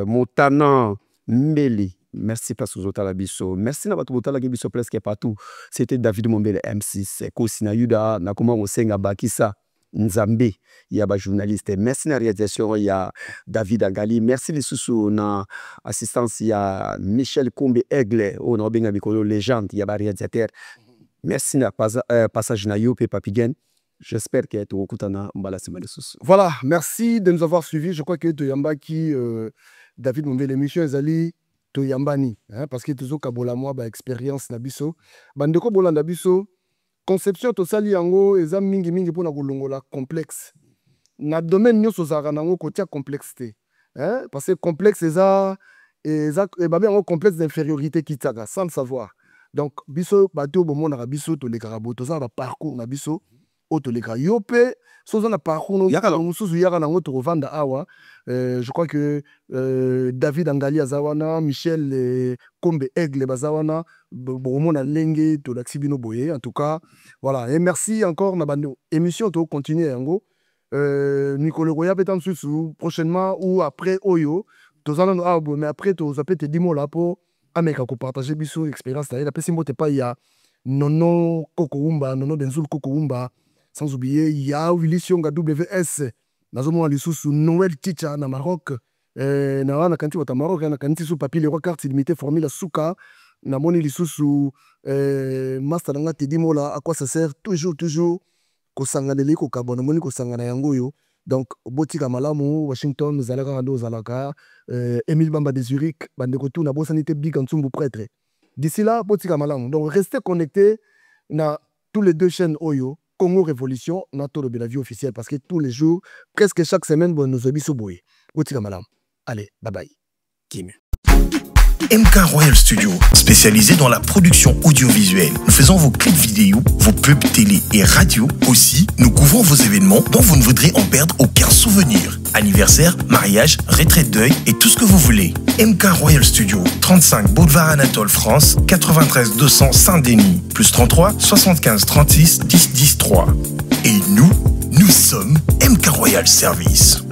Montana Mbeli. Merci place aux autres biso. Merci na batu botala biso presque partout. C'était David Mombele M6. Kosina Yuda na comment on senga bakisa Nzambe ya ba journaliste. Merci na réalisation ya David Angali. Merci les sous na assistance ya Michel Kombe Aigle o na benga bikolo légende ya ba réalisateur. Merci na passage na yo pe Papigen. J'espère que tu okutana mbala semaine sous. Voilà, merci de nous avoir suivis. Je crois que Toyamba qui David Mombele émission ezali to yambani parce que toujours kabola moi ba expérience na biso bandeko bolanda biso conception to sali yango eza mingi pona kolongola complexe na domaine nyonso zaka nango kotia complexité parce que complexe eza ba bien complexe d'infériorité qui tsaka sans le savoir donc biso bato bomona biso to le karaboto za ba parcours na biso auto le yope sozo na parcours mususu yaka nango to vanda awa je crois que David Angali azawana Michel Kombe Aigle bazawana bomona lenge to laxibino boye en tout cas voilà et merci encore na bande émission to continuer yango Nicolas Roya peut en prochainement ou après Oyo tozana abo mais après to zapete te dimo là pour ameka ko partager biso expérience ta la pesi mbote pas ya nono Kokoumba nono Denzul Kokoumba sans oublier il y a William WS nazomona lisusu Noël Ticha na Maroc na wana kanti wata Maroc na kanti sous papier les roi carte limitée formule suka na moni lisusu master nga te dimola à quoi ça sert toujours ko sanganele ko kabona moni ko sangana yango yo donc botika malamu Washington zalaka rando zalaka Emile Bamba de Zurich bande ko tout na bosanité big en tsumbu prêtre d'ici là botika malamu donc restez connectés na tous les deux chaînes Oyo Congo Révolution, notre de la vie officielle, parce que tous les jours, presque chaque semaine, nous avons Boutiga Malam. Allez, bye bye. Kim. MK Royal Studio, spécialisé dans la production audiovisuelle. Nous faisons vos clips vidéo, vos pubs télé et radio. Aussi, nous couvrons vos événements dont vous ne voudrez en perdre aucun souvenir. Anniversaire, mariage, retraite deuil et tout ce que vous voulez. MK Royal Studio, 35 Boulevard Anatole France, 93 200 Saint-Denis, plus 33 75 36 10 10 3. Et nous sommes MK Royal Service.